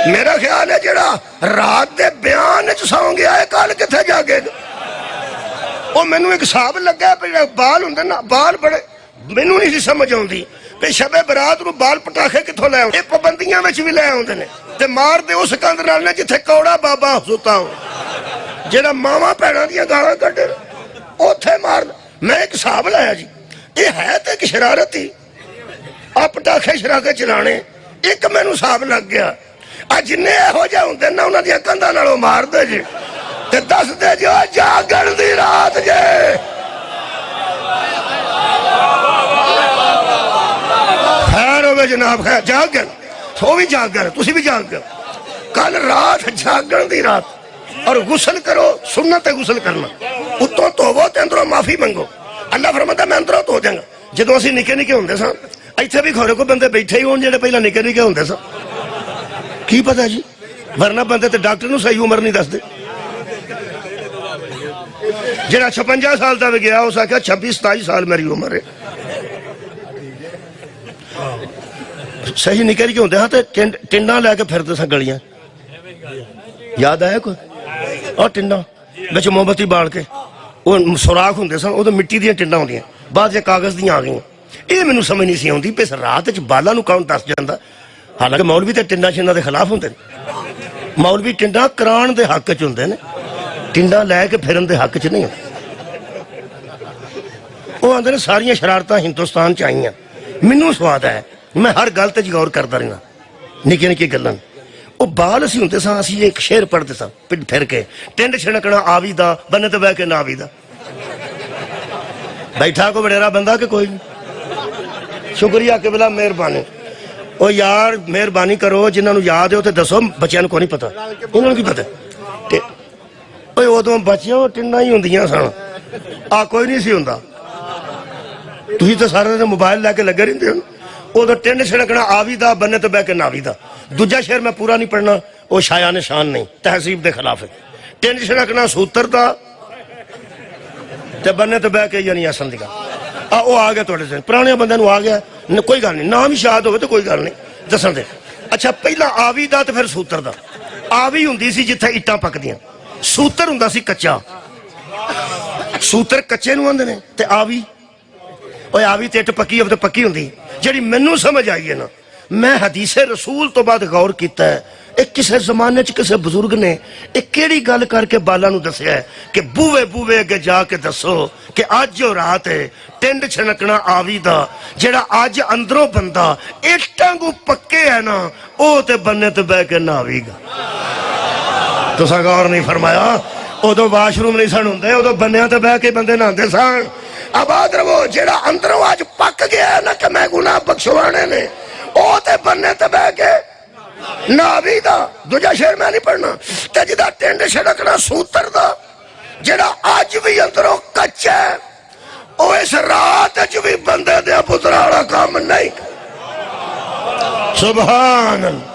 میرا خیال ہے جڑا رات دے بیان وچ سو گیا ہے کل کتھے جاگے گا وہ مینوں ایک حساب لگا پہ بال ہوندے نا بال بڑے مینوں نہیں سمجھ آندی کہ شب برات نو بال پٹاخے کتھوں لے آؤندے پابندیاں وچ بھی لے آوندے نے تے مار دے اس کند نال نے جتھے کوڑا بابا ستا ہو جڑا ماواں بھیناں دیاں گالاں کڈے اوتھے مار میں ایک حساب لایا جی یہ ہے تے ایک شرارت ہی آ پٹاخے شراکے چلانے ایک مینوں حساب لگ گیا جن یہو جہ ہوں نا انہوں نے کندھاں نالوں مار دے جی تے دس دے جی جاگن دی رات جے خیر ہوگا جناب خیر جاگن وہ بھی جاگن تسی بھی جاگن کل رات جاگن دی رات اور غسل کرو سنت غسل کرنا اتوں توبو تے اندروں معافی منگو اللہ فرماتا میں اندروں تو ہو جائیں گا جدوں اسی نکے نکے ہوندے سا ایتھے بھی کھورے کو بندے بیٹھے ہی ہون جڑے پہلا نکے نکے ہوندے سا کی پتہ جی ورنہ بندے تے ڈاکٹر نو صحیح عمر نہیں دس دے جڑا 56 سال دا بھی گیا اس آکھیا 26-27 سال میری عمر ہے صحیح نکل کے ہوندے ہاں تے ٹنڈاں لے کے پھردے سا گلیاں یاد آیا کوئی اور ٹنڈاں بچ موم بتی بال کے وہ سوراخ ہوندے سن، وہ مٹی دیا ٹنڈاں ہوندیاں، بعد کاغذ دیاں آ گئیں. یہ مینوں سمجھ نہیں سی آتی پہ رات بالا نو کون دس جانا. حالانکہ مولوی تے ٹنڈاں شنڈاں دے خلاف ہوندے نے. مولوی ٹنڈاں کران دے حق چ ہوندے نے، ٹنڈاں لے کے پھرن دے حق چ نہیں ہوندے. وہ آندے نے ساریاں شرارتاں ہندوستان چ آئیاں. مینوں سواد ہے، میں ہر گل تے غور کردا رہنا، نکی نکی گلاں. وہ بال اسی ہوندے ساں، اسی ایک شعر پڑھتے ساں پھر کے، ٹنڈ چھڑکنا آوی دا بننے تے بہ کے نہ آوی دا. بیٹھا کو وڈیرا بندہ کہ کوئی نہیں. شکریہ قبلہ، مہربانی. او یار مہربانی کرو، جنہاں نو یاد ہے تے دسو، بچیاں نو کو نہیں پتہ، انہاں نو کی پتہ. اوے ادوں بچیاں ٹنڈاں ہی ہوندیاں سن، آ کوئی نہیں سی ہوندا. تسی تے سارے دن موبائل لے کے لگے رہندے ہو. ادو ٹنڈ چھڑکنا آوی دا بننے تے بہ کے نہ آوی دا. دوجا شعر میں پورا نہیں پڑھنا، وہ شایان شان نہیں، تہذیب دے خلاف ہے. ٹنڈ چھڑکنا سوتر دا تے بننے تے بہ کے یعنی اصل دی گل. وہ آ گیا تھوڑے سے پرانے بندے نو آ گیا، کوئی گل نہیں، نام ہی شاد ہوئے تو کوئی گل نہیں دسن دے. اچھا پہلا آوی دا تے پھر سوتر دا. آوی ہوندی سی جتھے اٹاں پکدیاں، سوتر ہوندا سی کچا. سوتر کچے نو آندے نے تے آوی، اوے آوی تے اٹ پکی ہوے تے پکی ہوندی. جڑی مینوں سمجھ آئی ہے نا، میں حدیث رسول تو بعد غور کیتا ہے، ایک کسے زمانے چ کسے بزرگ نے ایک کیڑی گل کر کے بالا نو دسیا ہے کہ بوے بوے اگے جا کے دسو کہ اج جو رات ہے ٹنڈ چھنکنا آوی دا، جڑا اج اندروں بندہ اٹاں کو پکے ہے نا، او تے بننے تے بہ کے نہ آوی گا. تساں غور نہیں فرمایا، ادو واش روم نہیں سن ہوندے، ادو بنیاں تے بہ کے بندے نہاندے سن. آباد رہو، جڑا اندروں اج پک گیا ہے نا کہ میں گناہ بخشوانے نے، او تے بننے تے بہ کے ناوی دا. دوجا شعر میں نہیں پڑھنا. تے جدا ٹنڈ چھڑکنا سوتر دا، جڑا اج بھی اندروں کچا ہے، او اس رات اچ بھی بندے دے پترا والا کام نہیں. سبحان اللہ.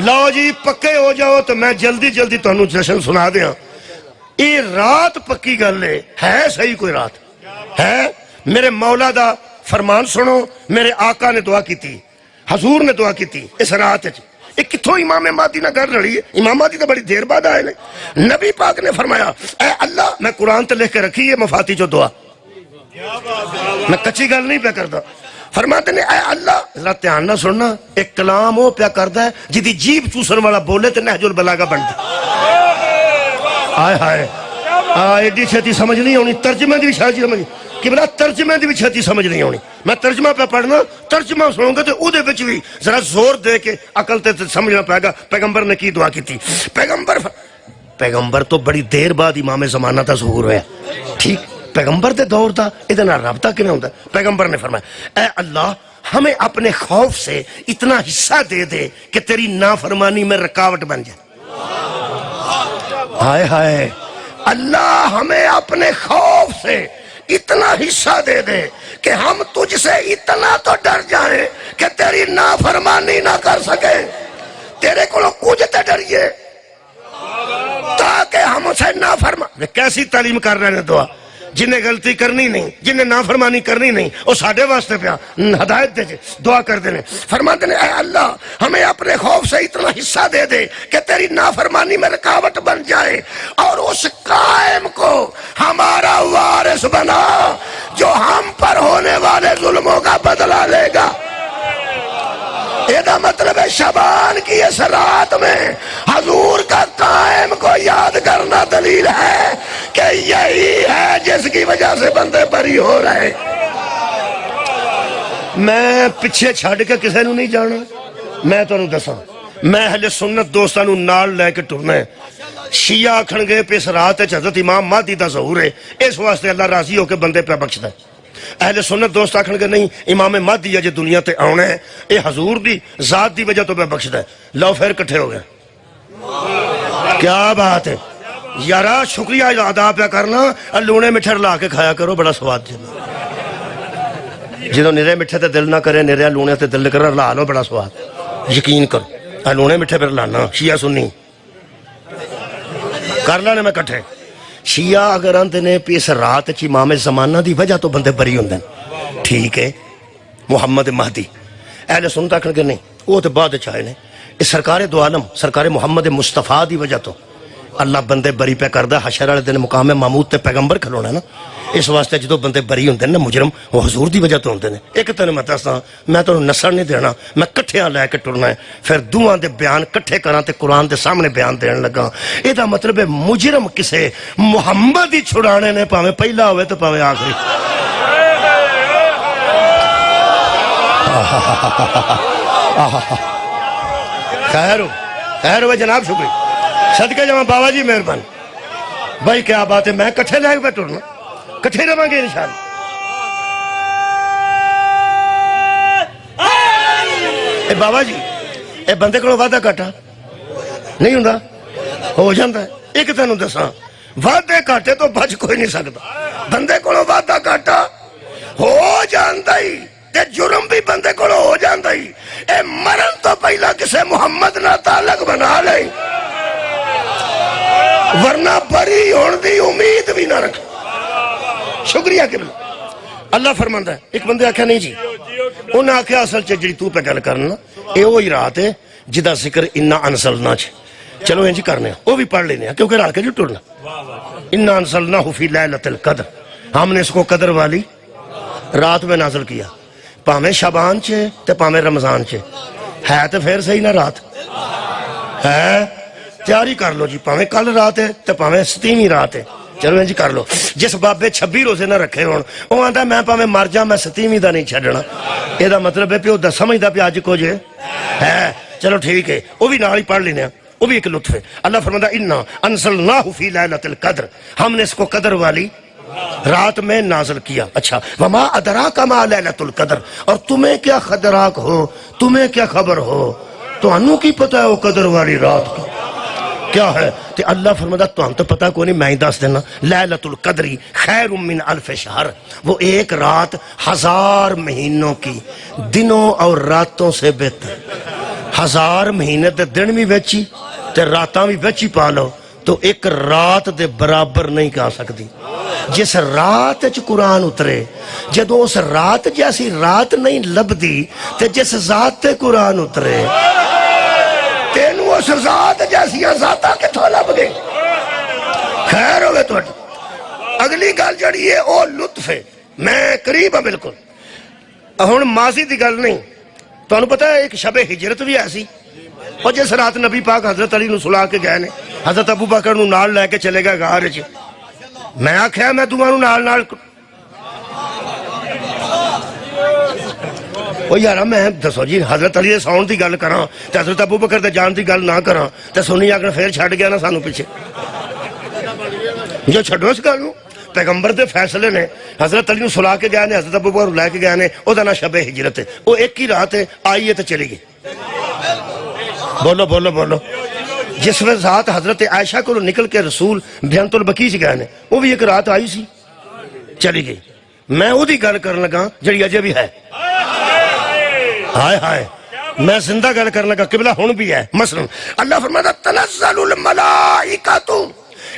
لو جی پکے ہو جاؤ تو میں جلدی جلدی تانوں جشن سنا دیاں. یہ رات پکی گل ہے صحیح کوئی رات ہے. میرے مولا دا فرمان سنو، میرے آقا نے دعا کی تھی، حضور نے دعا کی تھی اس رات وچ. ایک کتھوں امام مہدی نہ گھر رڑی ہے. امام مہدی تو بڑی دیر بعد آئے نے. نبی پاک نے فرمایا اے اللہ، میں قرآن تے لکھ کے رکھی ہے مفاتی جو دعا، میں کچی گل نہیں پہ کرتا. فرماتے نے اے اللہ، ذرا دھیان نہ سننا، ایک کلام وہ پیا کردا ہے جدی جیب چوسن والا بولے تے نہج البلاغہ بنتا. ہائے ہائے، ایڈی چھتی سمجھ نہیں ہونی، ترجمے دی بھی شاید سمجھ کہ بلا ترجمے دی بھی چھتی سمجھ نہیں ہونی. میں ترجمہ پہ پڑھنا، ترجمہ سنوں گا تو او دے وچ بھی ذرا زور دے کے عقل تے سمجھنا پائے گا پیغمبر نے کی دعا کی تھی. پیغمبر تو بڑی دیر بعد امام زمانہ تا ظہور ہوا. ٹھیک، پیغمبر دے دور دا ادھے نال رابطہ کیویں ہوندا؟ پیغمبر نے فرمایا اے اللہ، ہمیں اپنے خوف سے اتنا حصہ دے دے کہ تیری نافرمانی میں رکاوٹ بن جائے. ہائے ہائے، اللہ ہمیں اپنے خوف سے اتنا حصہ دے دے کہ ہم تجھ سے اتنا تو ڈر جائیں کہ تیری نافرمانی نہ کر سکے. تیرے کو کچھ تے ڈریے تاکہ ہم اسے نافرمان. کیسی تعلیم کر رہے ہیں دعا. جنہیں غلطی کرنی نہیں، جنہیں نافرمانی کرنی نہیں، وہ ساڑھے واسطے پیا ہدایت دے دعا کر دینے. فرماتے ہیں اے اللہ، ہمیں اپنے خوف سے اتنا حصہ دے دے کہ تیری نافرمانی میں رکاوٹ بن جائے، اور اس قائم کو ہمارا وارث بنا جو ہم پر ہونے والے ظلموں کا بدلہ لے گا. یہ مطلب ہے شعبان کی اس رات میں حضور کا قائم کو یاد کرنا دلیل ہے کہ یہی ہے جس کی وجہ سے بندے بری ہو رہے. میں پیچھے چھڑ کے کسے نو نہیں جانا. میں تو انہوں دساں، میں اہل سنت دوستانوں نال لے کے ٹرنا ہے. شیعہ آکھن گے پہ اس رات حضرت امام مہدی دا ظہور ہے، اس واسطے اللہ راضی ہو کے بندے پہ بخشدا ہے. اہل سنت دوست آکھن گے نہیں، امام مہدی ہے جو دنیا تے آنا ہے، اے حضور دی ذات دی وجہ تو پہ بخشدا ہے. لو پھر کٹھے ہو گئے. کیا بات ہے یارا، شکریہ ادا پہ کرنا. لونے مٹھے لا کے کھایا کرو، بڑا سواد جدو نرے مٹھے تے دل نہ کرے، نرے لونے تے دل کرے لا لو، بڑا سواد. یقین کرو لونے مٹھے پھر لانا. شیعہ سنی کر لانے میں کٹھے. شیعہ اگر آندے نے اس رات چ امام زمانہ دی وجہ تو بندے بری ہوندے ہیں، ٹھیک ہے، محمد مہدی. اہل سنت آکھن کے نہیں، وہ تو بعد چاہے نے، اس سرکار دو عالم سرکار محمد مصطفیٰ دی وجہ تو اللہ بندے بری پہ کردا، حشر والے دن مقام محمود تے پیغمبر کھلونا نا، اس واسطے جدو بندے بری ہوندے نا مجرم، وہ حضور دی وجہ تو ہوندے نے۔ ایک تین میں دساں، میں تانوں نسل نہیں دینا، میں کٹھیاں لے کے ٹرنا ہے، پھر دوواں دے بیان کٹھے کراں تے قرآن دے سامنے بیان دین لگا۔ اے دا مطلب ہے مجرم کسے محمد ہی چھڑانے نے، پاویں پہلا ہوئے تو پاویں آخری۔ خیر ہوئے جناب، شکریہ، صدقے جاواں بابا جی مہربان۔ بھائی کیا بات ہے، میں کٹھے لے کے ٹرنا، کٹھے رہاں گے انشاءاللہ۔ اے بابا جی اے بندے کو وعدہ کاٹا نہیں ہوندا، ہو جاندہ ہے۔ ایک تینوں دساں، وعدے کاٹے تو بچ کوئی نہیں سکتا، بندے کو وعدہ کاٹا ہو جاندہ ہی، تے جرم بھی بندے کو ہو جاندہ ہی۔ اے مرن تو پہلا کسے محمد نہ تعلق بنا لیں، ورنہ بری ہون دی امید بھی نہ رکھ۔ شکریہ قبلہ۔ اللہ فرماندا ہے، ایک بندے آکھیا نہیں جی، انہاں آکھیا اصل چ جڑی تو پہ گل کرنا اے وہی رات ہے جدا ذکر انا انزلنا چ، چلو انج کرنے وہ بھی پڑھ لینے کیونکہ رل کے جو ٹرنا۔ انا انزلناہ فی لیلۃ القدر، ہم نے اس کو قدر والی رات میں نازل کیا، پاویں شعبان چ تے پاویں رمضان چ، ہے تے پھر صحیح نہ رات ہے، تیاری کر لو جی، پاویں کل رات ہے تے پاویں 27ویں رات ہے، چلو انج کر لو۔ جس بابے 26 روزے نہ رکھے ہون وہ آندا میں پاویں مر جا میں 27ویں دا نہیں چھڈنا، اے دا مطلب ہے پیو دا سمجھدا پیا اج کچھ ہے، چلو ٹھیک ہے، وہ بھی نال ہی پڑھ لینے، وہ بھی ایک لطف ہے۔ اللہ فرماتا انا انزلناہ فی لیلۃ القدر، ہم نے اس کو قدر والی رات میں نازل کیا۔ اچھا، وما ادراک ما لیلۃ القدر، اور تمہیں کیا خدراک ہو، تمہیں کیا خبر ہو، تو انو کی پتہ ہے وہ قدر والی رات کا کیا ہے؟ تے اللہ فرماتا تو ہم تو پتہ کوئی نہیں، میں ہی دس دینا، لیلۃ القدر خیر من الف شہر، وہ ایک رات 1000 مہینوں کی، دنوں اور راتوں سے بہتر۔ 1000 مہینے تے دن بھی بچی تے راتاں بھی بچی پا لو تو ایک رات دے برابر نہیں کہا سکتی۔ جس رات چ قرآن اترے، جدو اس رات جیسی رات نہیں لبدی تے جس ذات تے قرآن اترے، تینوں اس ذات جیسی ذاتاں کتھوں لب گئے؟ خیر ہوئے تو اگلی گل جڑی ہے او لطف ہے، میں قریب ہوں بالکل۔ ہن ماضی دی گل نہیں، تانوں پتہ ہے ایک شب ہجرت بھی ایسی، اور جس رات نبی پاک حضرت علی نو سلا کے گئے نے، حضرت ابو بکر نو نال لے کے چلے گئے غار وچ، میں آکھیا میں دوواں نو نال نال وہ یارا میں دسو جی حضرت علی دے ساؤن دی گل کراں تے حضرت ابو بکر دے جان دی گل نہ کراں تے سنی آگن پھر چھڑ گیا نا سانو پیچھے، جو چھڈو اس گل نو، پیغمبر دے فیصلے نے، حضرت علی نو سلا کے گئے نے، حضرت ابو بکر لے کے گئے نے، او دا نا شب ہجرت ہے، وہ ایک ہی رات ہے، آئی ہے تے چلی گئی۔ بولو بولو بولو۔ جس وقت ذات حضرت عائشہ کو نکل کے رسول بینت البقیع گئے نے، وہ بھی ایک رات آئی سی چلی گئی۔ میں وہ دی گل کرن لگا جڑی اجے بھی ہے، ہائے ہائے، میں زندہ گل کرن لگا، قبلہ ہن بھی ہے۔ مثلا اللہ فرماتا تنزل الملائکۃ،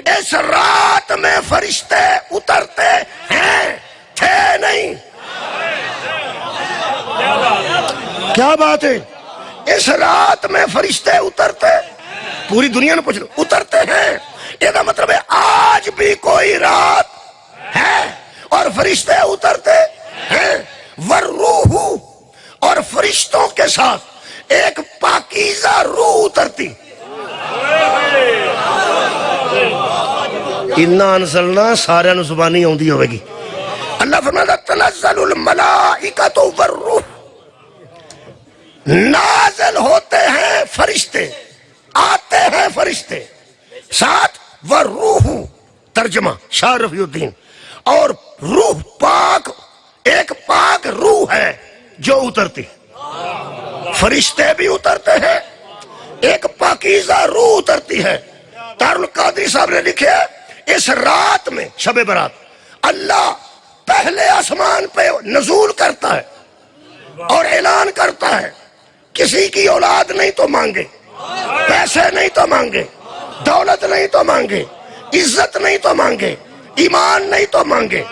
اس رات میں فرشتے اترتے ہیں، تھے نہیں۔ کیا بات ہے، اس رات میں فرشتے اترتے، پوری دنیا نے پوچھ لو، اترتے ہیں، یہ دا مطلب ہے آج بھی کوئی رات ہے اور فرشتے اترتے ہیں۔ والروح، اور فرشتوں کے ساتھ ایک پاکیزہ روح اترتی۔ انا انزلنا سارے نو زبانی ہوندی ہوئے گی۔ اللہ فرماتا تنزل الملائکۃ والروح، نازل ہوتے ہیں فرشتے، آتے ہیں فرشتے، ساتھ والروح، ترجمہ شاہ رفیع الدین، اور روح پاک، ایک پاک روح ہے جو اترتی، فرشتے بھی اترتے ہیں، ایک پاکیزہ روح اترتی ہے۔ دارالقادری صاحب نے لکھے اس رات میں شب برات اللہ پہلے آسمان پہ نزول کرتا ہے اور اعلان کرتا ہے کسی کی اولاد نہیں تو مانگے، پیسے نہیں تو مانگے، دولت نہیں تو مانگے، عزت نہیں تو مانگے، ایمان نہیں تو مانگے۔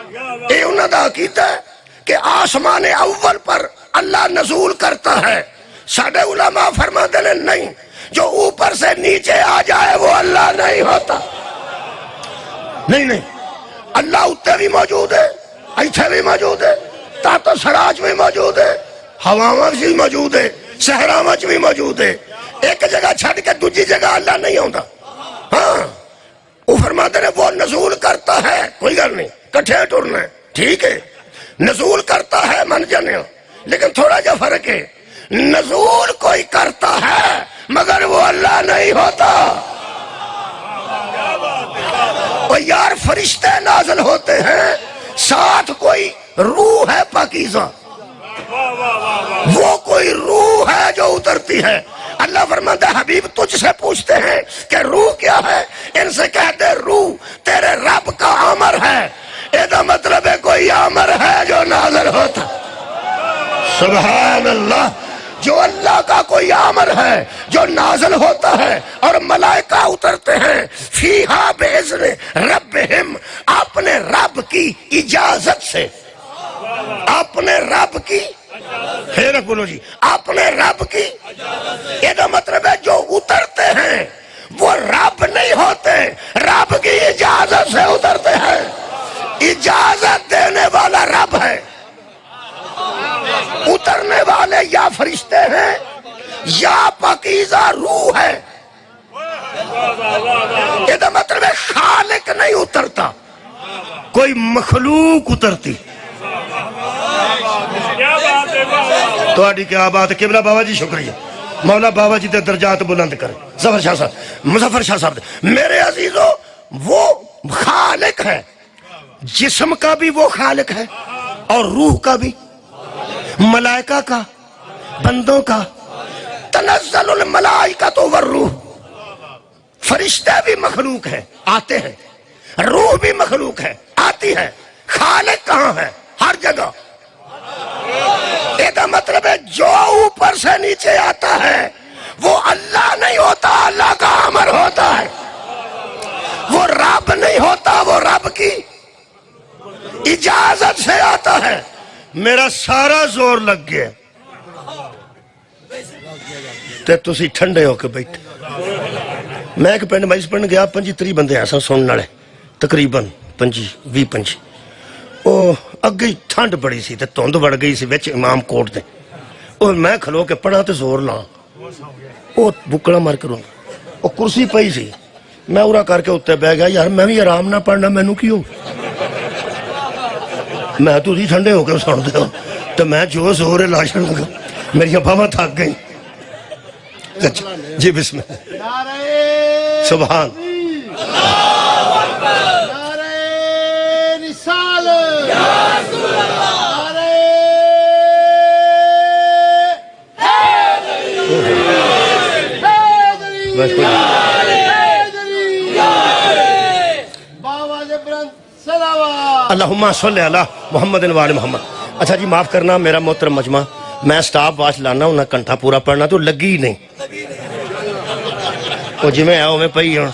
یہ انہوں نے عقیدہ ہے کہ آسمان اول پر اللہ نزول کرتا ہے، ساڈے علماء فرماتے ہیں نہیں، جو اوپر سے نیچے آ جائے وہ اللہ نہیں ہوتا۔ نہیں، اللہ اتنے بھی موجود ہے، ایتھے بھی موجود ہے، تحت سراج بھی موجود ہے، ہواواں بھی موجود ہے، صحراواں بھی موجود ہے۔ ایک جگہ چھڑ کے دوسری جگہ اللہ نہیں ہوتا۔ ہاں وہ فرماتے ہیں وہ نزول کرتا ہے، کوئی گل نہیں، کٹھے ٹرنا ہے، ٹھیک ہے، نزول کرتا ہے من جانے، لیکن تھوڑا جا فرق ہے، نزول کوئی کرتا ہے مگر وہ اللہ نہیں ہوتا۔ اور یار فرشتے نازل ہوتے ہیں، ساتھ کوئی روح ہے پاکیزہ، وہ کوئی روح ہے جو اترتی ہے۔ اللہ فرماتا ہے حبیب تجھ سے پوچھتے ہیں کہ روح کیا ہے، ان سے کہتے روح تیرے رب کا امر ہے۔ ایدہ مطلب ہے کوئی امر ہے جو نازل ہوتا۔ سبحان اللہ، جو اللہ کا کوئی امر ہے جو نازل ہوتا ہے اور ملائکہ اترتے ہیں، فیہا بِإِذْنِ ربہم، اپنے رب کی اجازت سے، اپنے رب کی پھر بولو جی، اپنے رب کی، یہ مطلب ہے جو اترتے ہیں وہ رب نہیں ہوتے، رب کی اجازت سے اترتے ہیں۔ اجازت دینے والا رب ہے، اترنے والے یا فرشتے ہیں یا پاکیزہ روح ہے۔ یہ مطلب ہے خالق نہیں اترتا، کوئی مخلوق اترتی۔ تو کیا بات ہے قبلہ بابا جی، شکریہ، مولا بابا جی دے درجات بلند کرے۔ ظفر شاہ صاحب، مظفر شاہ صاحب، میرے عزیزو وہ خالق ہے، جسم کا بھی وہ خالق ہے اور روح کا بھی، ملائکہ کا، بندوں کا۔ تنزل الملائکۃ والروح، فرشتے بھی مخلوق ہیں، آتے ہیں، روح بھی مخلوق ہے، آتی ہے۔ خالق کہاں ہے؟ ہر جگہ۔ یہ مطلب ہے جو اوپر سے نیچے آتا ہے وہ اللہ نہیں ہوتا، اللہ کا امر ہوتا ہے۔ وہ رب نہیں ہوتا، وہ رب کی اجازت سے آتا ہے۔ میرا سارا زور لگ گیا تے تسی ٹھنڈے ہو کے بیٹھے۔ میں ایک پنڈ مجلس پڑھن گیا، 25-30 بندے ایسا سننے والے، تقریباً 25-20 وہ اگے ٹھنڈ بڑی سی تے دھند بڑھ گئی سی وچ امام کوٹ دے، اور میں کھلو کے پڑھا تے زور لاں، وہ بکڑا مار کے روندا، وہ کرسی پئی سی، میں اورا کر کے اتنے بہ گیا، یار میں بھی آرام نہ پڑھنا، مینوں کی ہو، میں تو ٹھنڈے ہو کے سن دے تو میں جو زور لا چھڑا، میری باواں تھک گئی۔ جی بسم اللہ، سبحان اللہم صلی علی محمد وآل محمد۔ اچھا جی معاف کرنا میرا محترم مجمع، میں سٹاپ واچ لانا ہوں، گھنٹہ پورا پڑھنا تو لگی ہی نہیں، وہ جی میں آؤ میں پئی ہوں،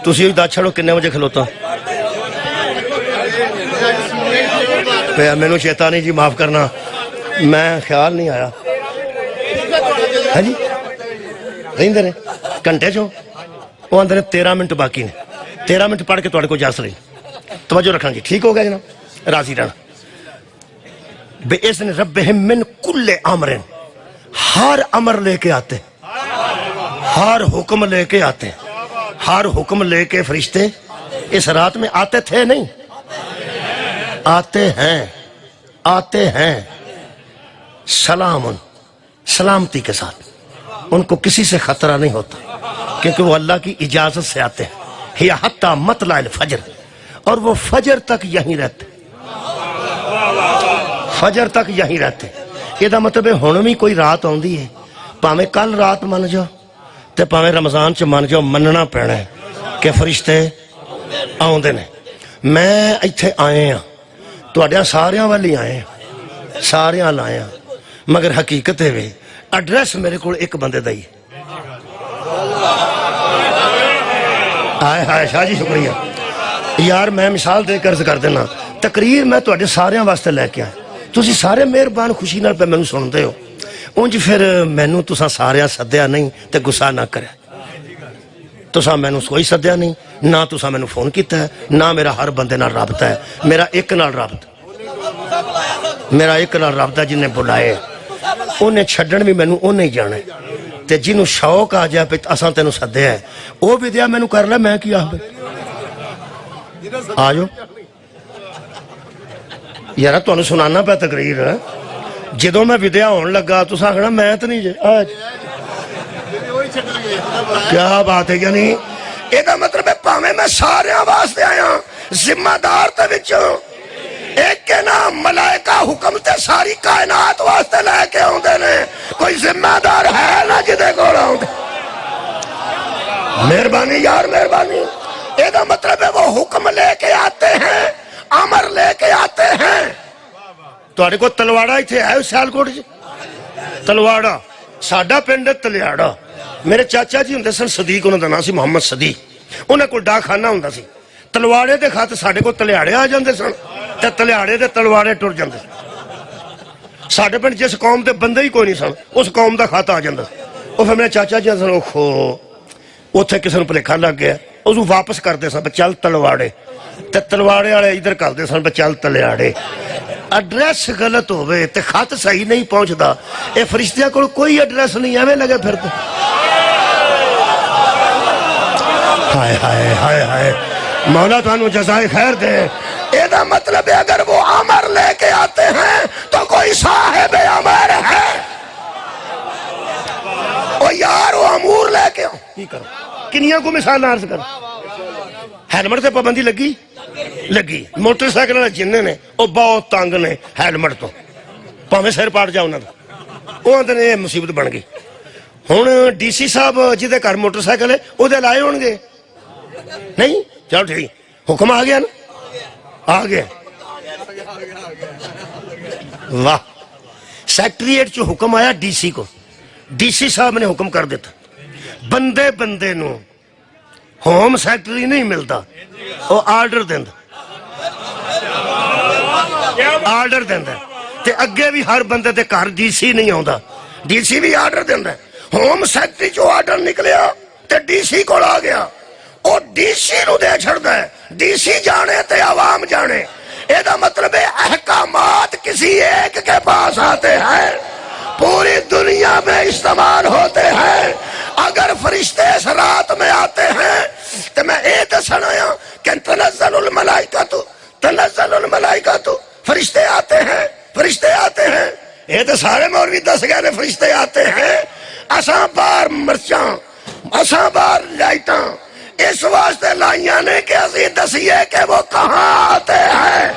تسی ہوئی دا چھڑو کنے بجے کھلوتا مینوں شیطانی جی معاف کرنا، میں خیال نہیں آیا۔ ہاں جی رہندے نے گھنٹے چو وہ اندر 13 منٹ باقی نے، 13 منٹ پڑھ کے تھوڑے کو جس رہی، توجہ رکھنا جی، ٹھیک ہو گیا جناب، راضی رہنا۔ بِإِذْنِ رَبِّهِمْ مِنْ كُلِّ أَمْرٍ، ہر امر لے کے آتے، ہر حکم لے کے آتے، ہر حکم لے کے فرشتے اس رات میں آتے تھے نہیں، آتے ہیں سلام، سلامتی کے ساتھ، ان کو کسی سے خطرہ نہیں ہوتا کیونکہ وہ اللہ کی اجازت سے آتے ہیں۔ ہی حتی مطلع الفجر، اور وہ فجر تک یہیں رہتے، فجر تک یہیں رہتے۔ یہ مطلب ہے ہن بھی کوئی رات آندی ہے، پاویں کل رات من جاؤ تے پاویں رمضان چ من جاؤ، مننا پینا ہے کہ فرشتے آوندے نے۔ میں ایتھے آئے ہاں تواڈیاں ساریاں والی آئے ہاں، ساریاں لائے ہاں، مگر حقیقت ہے ایڈریس میرے کو ایک بندے دا ہی ہے۔ آئے ہائے شاہ جی شکریہ یار، میں مثال دے کر کر دینا، تقریر میں تواڈے ساریاں واسطے لے کے آیا، تسی سارے مہربان خوشی نال پہ مینوں سن دے ہو، انج پھر مینوں تساں سارے سدیا نہیں تے گسا نہ کرے. تساں مینوں کوئی سدیا نہیں، نہ تساں مینوں فون کیتا ہے، نہ میرا ہر بندے نال رابطہ ہے. میرا ایک نال رابطہ، میرا ایک نال رابطہ جنہیں بلائے انہیں چھڈن بھی مینوں انہیں ہی جانا ہے. تے جنوں شوق آ جائے پہ اساں تینوں سدیا ہے وہ بھی دیا مینوں کر لے، میں کی آخ آ جاؤ یار. تمہیں سنانا پہ تقریر جدو میں ودیا ہون لگا تو آخنا میں تو نہیں جی. کیا بات ہے. یعنی یہ مطلب ہے پاویں میں سارے واسطے آیا ذمہ دار تے وچوں ایک کے نام ملائکہ حکم تے ساری کائنات واسطے لے کے آندے نے، کوئی ذمہ دار ہے نا جدے کول آندے. مہربانی یار مہربانی. یہ مطلب ہے وہ حکم لے کے آتے ہیں، امر لے کے آتے ہیں. تھوڑے کو تلواڑا ہی تھے ہے سیالکوٹ جی، تلواڑا ساڈا پنڈ تلیاڑا. میرے چاچا جی ہوں سن صدیق، انہوں کا نام سی محمد صدیق. انہیں کوئی ڈاکخانہ ہوں سی. تلواڑے دے خط ساڈے کو تلیاڑے آ جاندے سن تے تلیاڑے دے تلواڑے ٹر جاندے. ساڈے پنڈ جس قوم دے بندے ہی کوئی نہیں سن اس قوم دا خط آ جاندا. وہ پھر میرے چاچا جی سن اوہو اتنے کسی نے بھلیکھا لگ گیا، اس واپس کرتے سن چل تلواڑے، تے تلواڑے والے ادھر کرتے سن چل تلیاڑے. ایڈریس غلط ہوئے تے خط صحیح نہیں پہنچتا. اے فرشتیاں کو کوئی ایڈریس نہیں ایویں لگے پھرتے. ہائے ہائے ہائے ہائے مولا تانوں جزائے خیر دے. یہ مطلب ہے اگر وہ امر لے کے آتے ہیں تو کوئی صاحب امر ہے. او یار وہ امور لے کے کی کرو. کنیاں کو مثال عرض کر. ہیلمٹ سے پابندی لگی لگی. موٹر سائیکل والے جن نے وہ بہت تنگ نے ہیلمٹ تو، پاویں سر پاٹ جا انہوں کا. وہ آدھے نے یہ مصیبت بن گئی. ہوں ڈی سی صاحب جہدے گھر موٹر سائیکل ہے وہ لائے ہون گے نہیں؟ چلو ٹھیک حکم آ گیا نا، آ گیا. واہ. سیکٹریٹ چ حکم آیا ڈی سی کو، ڈی سی صاحب نے حکم کر دیتا بندے بندے نو ہوم سیکٹری نہیں ملتا، وہ آرڈر دینا آرڈر دینا. تے اگے بھی ہر بندے دے گھر ڈی سی نہیں آتا، ڈی سی بھی آرڈر دینا. ہوم سیکٹری جو آرڈر نکلیا تے ڈی سی کو آ گیا، وہ ڈی سی نو دے چھڑتا ہے. ڈی سی جانے تے عوام جانے. یہ مطلب ہے احکامات کسی ایک کے پاس آتے ہیں، پوری دنیا میں استعمال ہوتے ہیں. اگر فرشتے اس رات میں آتے ہیں تو میں یہ دسنا کہ تنزل الملائکہ تو فرشتے آتے ہیں، فرشتے آتے ہیں. یہ تو سارے مولوی دس گئے فرشتے آتے ہیں. اساں بار مرچاں اساں بار لائٹاں اس واسطے لائیاں نے کہ اسی دسیے کہ وہ کہاں آتے ہیں.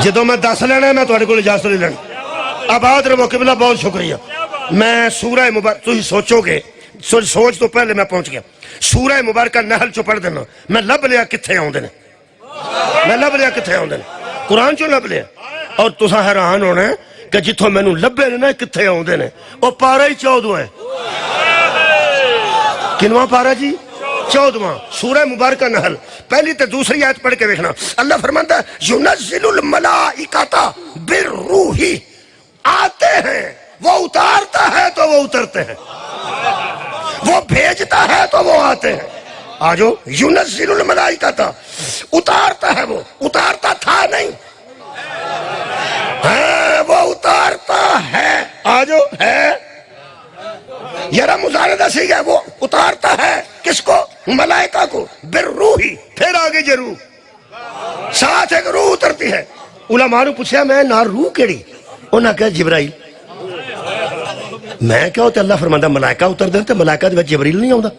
جدو میں دس لینا میں تھوڑے کو اجازت نہیں لینا. آباد رہو قبلہ، بہت شکریہ. میں سورہ مبارکہ تھی سوچو گے، سوچ تو پہلے میں پہنچ گیا. سورہ مبارکہ نحل چو پڑھ دینا. میں لب لیا کتھے آؤندے نے، میں لب لیا کتھے آؤندے نے، قرآن چو لب لیا. اور تساں حیران ہونا کہ جتوں مینوں لبے نے نا کتھے آؤندے نے، وہ پارا ہی 14 ہے. کنواں پارا جی؟ 14واں سورہ مبارکہ نحل. پہلی تے دوسری آیت پڑھ کے دیکھنا. اللہ فرماتا ہے یُنَزِّلُ الْمَلَائِکَةَ بِالرُّوحِ، آتے ہیں، وہ اتارتا ہے تو وہ اترتے ہیں، وہ بھیجتا ہے تو وہ آتے ہیں. آجو یُنَزِّلُ الْمَلَائِکَةَ، اتارتا ہے، وہ اتارتا تھا نہیں، ہاں وہ اتارتا ہے. آجو ہے یرا مزاردہ سے گیا، وہ اتارتا ہے کس کو؟ ملائکہ کو. بالروحی، پھر آگے جو روح ساتھ ایک روح اترتی ہے. علماء نے پوچھا میں نہ روح کیڑی؟ انہاں کہا جبرائیل. میں کیا ہوتا؟ اللہ فرماتا ملائکہ اتر دیتے، ملائکہ دے جبریل نہیں آتا.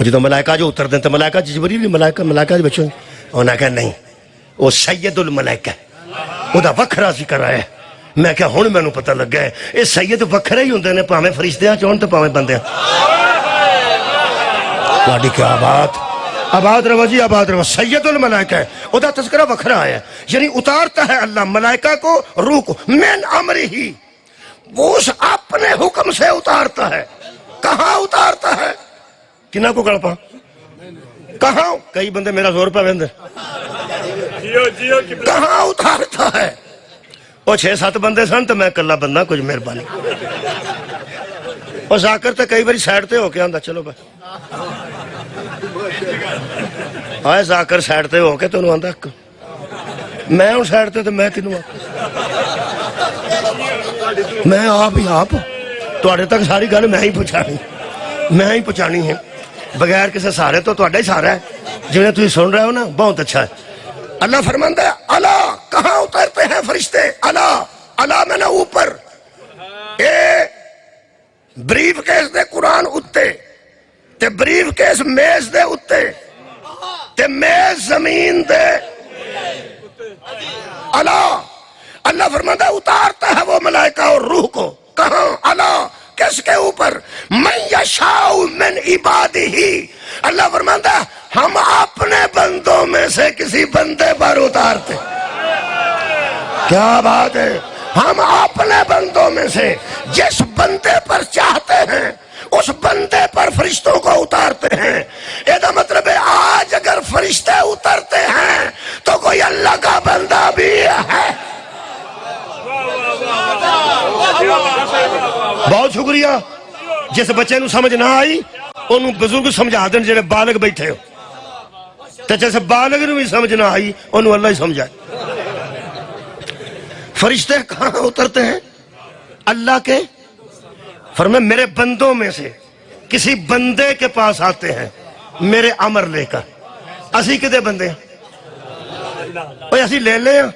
جدو ملائکہ جو اتر دیتے ملائکہ جبریل ملائکہ دے بچوں. انہاں کہا نہیں، وہ سید الملائکہ، وہ دا وکھرا ذکر آیا. میں کہا ہون میں نو پتہ لگ گیا یہ سید وکھرے ہی ہوندے نے، پاویں فرشتیاں چون تے پاویں بندیاں. تہاڈی کیا بات. آباد رہو جی آباد رہو. سید الملائکہ ہے، وہ دا تذکرہ وکھرا آیا. یعنی اتارتا ہے اللہ ملائکہ کو، روح کو. من امرہ، وہ اس اپنے حکم سے اتارتا ہے. کہاں اتارتا ہے؟ کنہ کو گڑپا کہاں؟ کئی بندے میرا زور پہ ویندے کہاں اتارتا ہے؟ وہ 6-7 بندے سن تو میں کلا بندہ، کچھ مہربانی۔ اور ذاکر تو کئی باری سائڈ تے ہو کے آندا چلو بھائی، آئے ذاکر سائڈ تے ہو کے تو انہوں آندا میں ہوں سائڈ تے تو میں کنوں میں آپ ہی آپ تواڈے تک ساری گل میں ہی پہنچانی ہے بغیر کسی سہارے تو تواڈا ہی سہارا ہے جنہیں تھی سن رہے ہو نا، بہت اچھا ہے۔ اللہ فرماندا ہے اللہ کہاں اترتے ہیں فرشتے؟ اللہ میں نے اوپر اے بریف کیس دے قرآن اتے تے بریف کیس میز دے اتے تے میز زمین دے اللہ فرماتا ہے اتارتا ہے وہ ملائکہ اور روح کو۔ کہاں؟ اللہ کس کے اوپر؟ من یشاء من عبادہ، اللہ فرماتا ہے ہم اپنے بندوں میں سے کسی بندے پر اتارتے۔ کیا بات ہے! ہم اپنے بندوں میں سے جس بندے پر چاہتے ہیں اس بندے پر فرشتوں کو اتارتے ہیں۔ یہ مطلب ہے آج اگر فرشتے اترتے ہیں تو کوئی اللہ کا بندہ بھی ہے۔ بہت شکریہ۔ جس بچے نو سمجھ نہ آئی انہوں بزرگ سمجھا دیں جنہیں بالغ بیٹھے ہو، تو جیسے بالغ نو بھی سمجھ نہ آئی انہوں اللہ ہی سمجھائے۔ فرشتے کہاں اترتے ہیں؟ اللہ کے فرمائے میرے بندوں میں سے کسی بندے کے پاس آتے ہیں میرے امر لے کر۔ اسی کدے بندے ہیں؟ اوہ اسی لے لے ہیں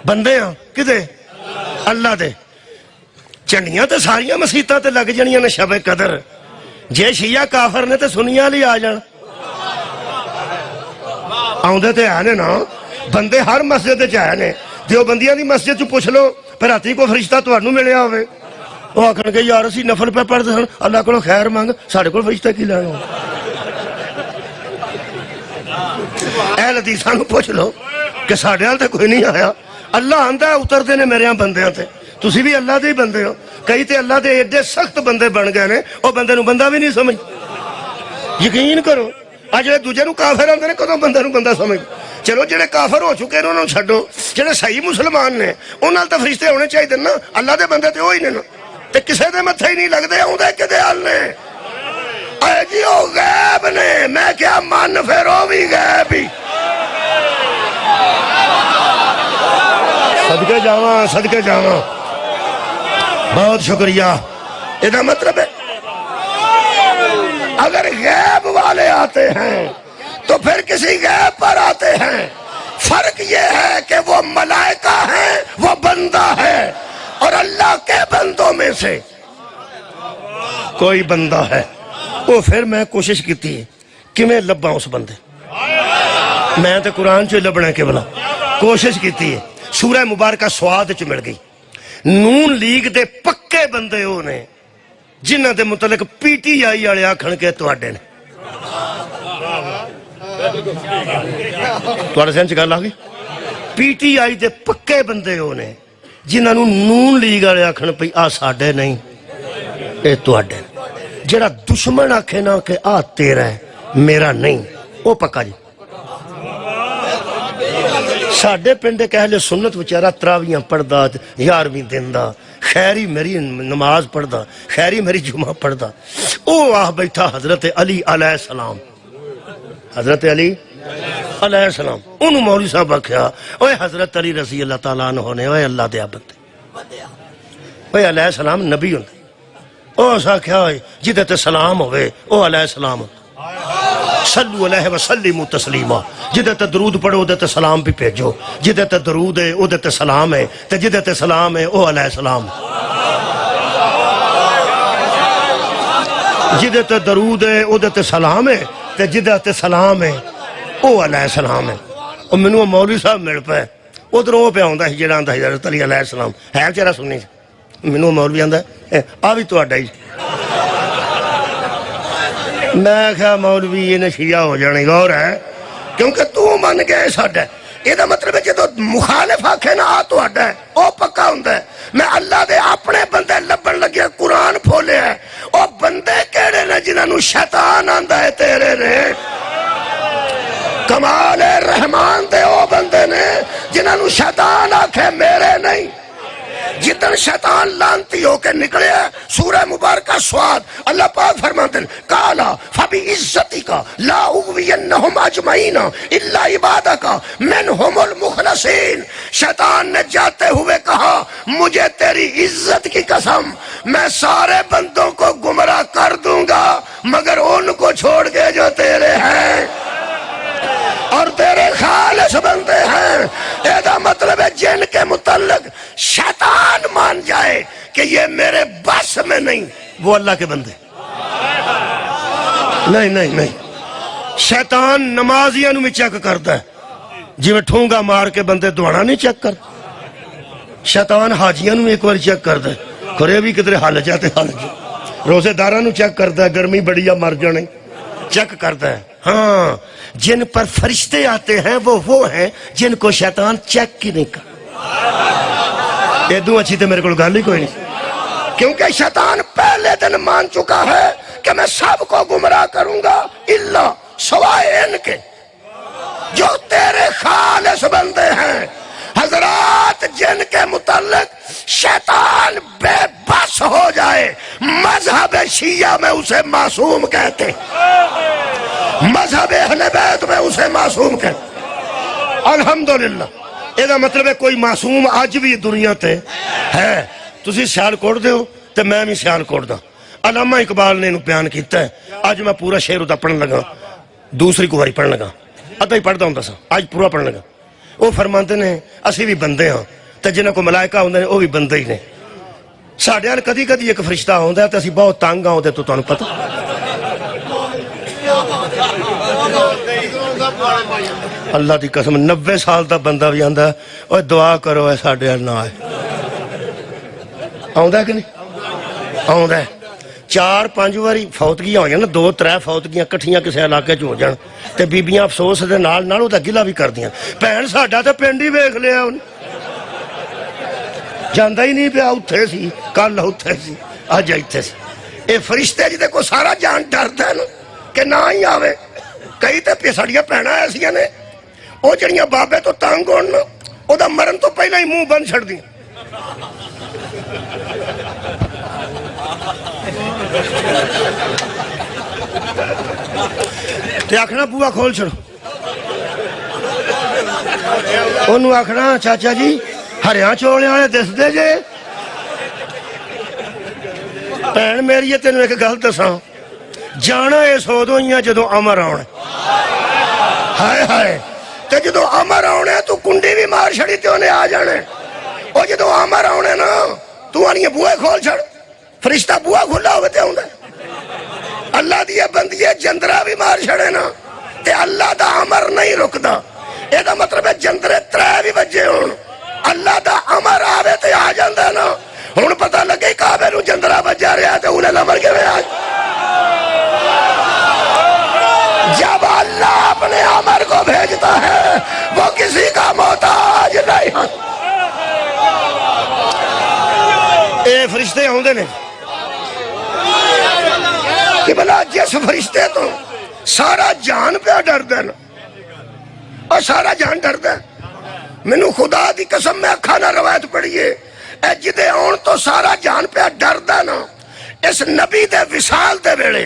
بندے ہیں کدے؟ اللہ دے۔ چنڈیاں تے ساریاں مسیتاں تے لگ جانیاں نے شب قدر، جے شیعہ کافر نے تے سنیاں لی آ جان آؤندے تے آنے نا بندے ہر مسجد چ آئے نے۔ دیوبندیاں دی مسجد چ پوچھ لو پھر راتی کو فرشتہ تانوں ملیا ہوئے، وہ آکھن گے یار اسی نفل پہ پڑھتے ہیں اللہ کو خیر مانگ، ساڈے کول فرشتہ کی لینا۔ اہل حدیثاں نوں پوچھ لو کہ ساڈے نال تے کوئی نہیں آیا، اللہ آندا ہے اتردے نے میرے بندیاں تے، تسی بھی اللہ دے ہی بندے ہو۔ کئی تے اللہ دے ایڈے سخت بندے بن گئے نے وہ بندے نوں بندہ بھی نہیں سمجھ۔ یقین کرو آج جڑے دوجے نوں کافر آندے نے کدوں بندے نوں بندہ سمجھ۔ چلو جڑے کافر ہو چکے نے انہوں چھڈو، جڑے صحیح مسلمان نے انہاں نال تے فرشتے ہونے چاہیے نا، اللہ دے بندے تے وہی نے نا، تے کسے دے متھے ہی نہیں لگدے اوندے کدے حال نے۔ اے جی او غیب نے، میں کیا من پھر او وی غیب ہی۔ صدقے جاواں بہت شکریہ۔ یہ مطلب ہے اگر غیب والے آتے ہیں تو پھر کسی غیب پر آتے ہیں۔ فرق یہ ہے کہ وہ ملائکہ ہیں، وہ بندہ ہے، اور اللہ کے بندوں میں سے کوئی بندہ ہے۔ وہ پھر میں کوشش کی کہ میں لبا اس بندے، میں تو قرآن چ لبنا کے بلا کوشش کی ہے۔ سورہ مبارکہ سواد چ مل گئی۔ نون لیگ دے پکے بندے وہ نے جنہ دے متعلق پی ٹی آئی والے آکھن کے تواڈے نے۔ تواڈے سمجھ گل آ گئی؟ پی ٹی آئی دے پکے بندے وہ نے جنہاں نوں نون لیگ والے آکھن پئی آ ساڈے نہیں اے تواڈے۔ جڑا دشمن آکھے نا کہ آ تیرا ہے میرا نہیں، وہ پکا جی۔ ساڈے پنڈ ایک اہل سنت وچارہ تراویاں پڑھدا، 11ویں دن دا، خیری میری نماز پڑھدا، خیری میری جمعہ پڑھدا، او آہ بیٹھا حضرت علی علیہ السلام، حضرت علی علیہ السلام۔ انہوں مولوی صاحب آکھیا اوے حضرت علی رضی اللہ تعالیٰ عنہ نے، اوے اللہ دے بندے، اوے علیہ السلام نبی ہوندے، او اسا کیا ہوئے جدے تے سلام ہوئے او علیہ السلام ہوندے۔ صلو علیہ وسلموا تسلیما، جدے تے درود پڑھو دے تے سلام بھی بھیجو، جدے تے درود ہے او دے تے سلام ہے، تے جدے تے سلام ہے او علیہ السلام، جدے تے درود ہے او دے تے سلام ہے، تے جدے تے سلام ہے او علیہ السلام ہے۔ اور منوں مولوی صاحب مل پے ادھر وہ پہ آندا سی جڑا آندا حضرت علی علیہ السلام ہے بچارا سننی سی، منوں مولوی آندا آ بھی تہاڈا ہی۔ میں کہا مولوی یہ شیعہ ہو جانے غور ہے کیونکہ تو من گئے ساڈا۔ یہ مطلب ہے جدو مخالف آکھے نا آ تہاڈا ہے وہ پکا ہوندا ہے۔ میں اللہ دے اپنے بندے لبن لگے قرآن کھولے ہے، وہ بندے کیڑے نے جنہاں نوں شیطان آندا ہے تیرے نے، کمال رحمان دے او بندے شیطان آکھے میرے نہیں، جتن شیطان لانتی ہو کے نکلے سورہ مبارکہ سواد اللہ پاک فرماتے ہیں کالا فبی عزتی کا لا اغوینہم اجمعین الا عبادک منہم المخلصین، شیطان نے جاتے ہوئے کہا مجھے تیری عزت کی قسم میں سارے بندوں کو گمراہ کر دوں گا مگر ان کو چھوڑ کے جو تیرے ہیں اور تیرے خالص بندے ہیں۔ ایدہ مطلب ہے جن کے متعلق شیطان مان جائے کہ یہ میرے بس میں نہیں، وہ اللہ کے بندے نہیں۔ شیطان نمازیاں میں چیک کرتا ہے جی میں ٹھونگا مار کے بندے دوڑا نہیں چیک کرتا، شیطان حاجیاں میں ایک بار چیک کرتا ہے کھرے بھی کدھر حال جاتے روزے داراں چیک کرتا ہے گرمی بڑی یا مر جانے چیک کرتا ہے۔ ہاں جن پر فرشتے آتے ہیں وہ ہیں جن کو شیطان چیک کی نہیں کرتا۔ ایدوں اچھی تے میرے کو گل ہی کوئی نہیں، کیونکہ شیطان پہلے دن مان چکا ہے کہ میں سب کو گمراہ کروں گا الا سوائے ان کے جو تیرے خالص بندے ہیں۔ حضرات جن کے متعلق شیطان بے بس ہو جائے مذہب شیعہ میں اسے معصوم کہتے، مذہب اہل بیت میں اسے معصوم کہتے۔ الحمدللہ یہ مطلب ہے کوئی معصوم آج بھی دنیا تے ہے، تسی سیال کوڑ دے ہو تو میں بھی سیال کوڑ دا۔ علامہ اقبال نے انہوں بیان کیتا ہے، آج میں پورا شعر ادا پڑھن لگا، دوسری کو باری پڑھن لگا، ادھا ہی پڑھتا ہوں سا آج پورا پڑھن لگا۔ وہ فرماتے ہیں اسی بھی بندے ہاں تو جنہوں کو ملائکہ ہوندے ہیں وہ بھی بندے ہی نے، ساڑھے حال کدی کدی ایک فرشتہ ہوندہ ہے تو اسی بہت تانگا ہوندے تو تانوں پتہ اللہ دی قسم 90 سال دا بندہ بھی آندہ ہے اور دعا کرو ہے ساڑھے حال نہ آئے آندہ ہے کہ نہیں آندہ ہے۔ 4-5 واری فوتگیاں ہوئی نا 2-3 فوتگیاں کٹھیاں کسے علاقے چ ہو جان تے بیبیاں افسوس دے نال دا گلہ بھی کر دیاں بہن ساڈا تے پنڈ ہی ویکھ لیا جاندا ہی نہیں پیا اتھے سی کل اتھے سی اج ایتھے سی۔ اے فرشتے جی کو سارا جان ڈردا ہے نا کہ نہ ہی آوے، کئی تے ساڈیاں بھੈਣਾں ایسیاں نے او جڑیاں بابے تو تنگ ہون نا او دا مرن تو پہلا ہی منہ بند چھڑ دیاں۔ تے آکھنا بوا کھول چھڑو، انہوں آکھنا چاچا جی ہریاں چولے والے دس دے جے بھੈਣ میری تینوں ایک گل دساں جانا اس ادو ہی جدو امر آنا ہائے ہائے تے جدو امر آنا تو کنڈی بھی مار چھڑی تے انہیں آ جانا وہ جدو امر آنا نا تو آنی بوئے کھول چھڑ فرشتہ بوا کھلا ہوئے تے آندا اللہ دیا بندیے جندرہ بھی مار چھڑے نا تے اللہ دا امر نہیں رکدا۔ یہ دا مطلب ہے جندرے 3 بھی بجے ہون اللہ دا امر آوے تے آ جاندہ نا ہون پتہ لگے کعبے نو جندرہ بجا رہا تے انہیں نمر کے میں آج جب اللہ اپنے امر کو بھیجتا ہے وہ کسی کا محتاج نہیں ہے۔ اے فرشتے ہوندے نے کہ بلا جس فرشتے تو سارا جان پہ ڈر دینا اور سارا جان ڈر دے مینو خدا دی قسم میں اکھا نہ روایت پڑھیے اے جدے آن تو سارا جان پہ ڈر دینا اس نبی دے وصال دے ویلے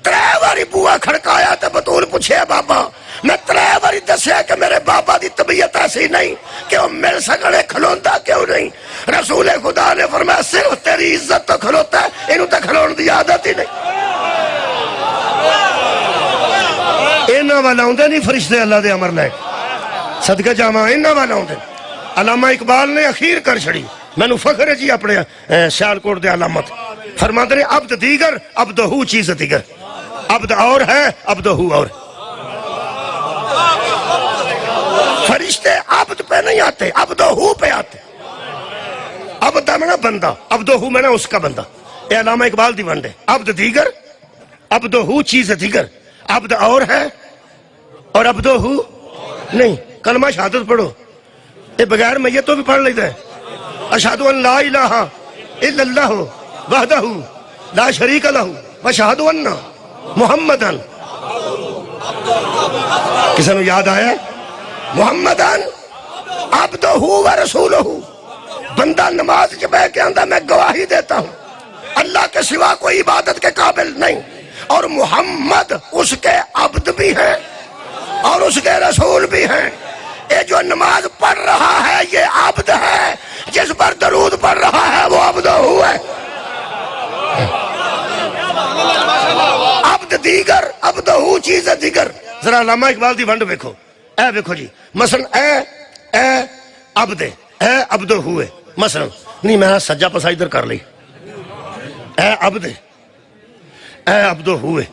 3 واری بوا کھڑکایا تے بطول پوچھے بابا میں 3 واری دسیا کہ میرے بابا دی طبیعت ایسی نہیں کہ وہ مل سکنے کھلوندا کیوں نہیں۔ رسول خدا نے فرمایا صرف تیری عزت تو کھلوتا ہے انہوں تے کھلون دی عادت ہی نہیں۔ اینا والا ہوندے نہیں فرشتے اللہ دے امر لے صدقہ جامع اینا والا ہوندے۔ علامہ اقبال نے اخیر کر چھڑی میں نو فخر ہے جی اپنے سیالکوٹ دے علامت فرماتے ہیں عبد دیگر عبدہو چیز دیگر، عبد اور ہے عبدہو اور۔ فرشتے عبد پہ نہیں آتے عبدہو پہ آتے، عبد میں نا بندہ عبدہو میں نا اس کا بندہ۔ اے علامہ اقبال دی ونڈے عبد دیگر عبدہو چیز دیگر، عبد اور ہے اور عبدہو نہیں۔ کلمہ شہادت پڑھو اے بغیر میت تو بھی پڑھ لیتا ہے اشہدو ان لا الہ الا اللہ وحدہ لا شریک لہ واشہدو ان محمدن کسے نو یاد آیا محمدن عبدہ و رسولہ، بندہ نماز کے بہ کے اندر میں گواہی دیتا ہوں اللہ کے سوا کوئی عبادت کے قابل نہیں، اور محمد اس کے عبد بھی ہیں اور اس کے رسول بھی ہیں۔ یہ جو نماز پڑھ رہا ہے یہ عبد ہے، جس پر درود پڑھ رہا ہے وہ عبدہ ہے۔ عبد دیگر، عبدہ چیز دیگر۔ ذرا علامہ اقبال دی ونڈ ویکھو، اے ویکھو جی، مثلا اے عبد، اے عبدہ ہوئے، مثلا نہیں میں سجا پسا ادھر کر لی، اے عبد، اے عبدہ ہوئے۔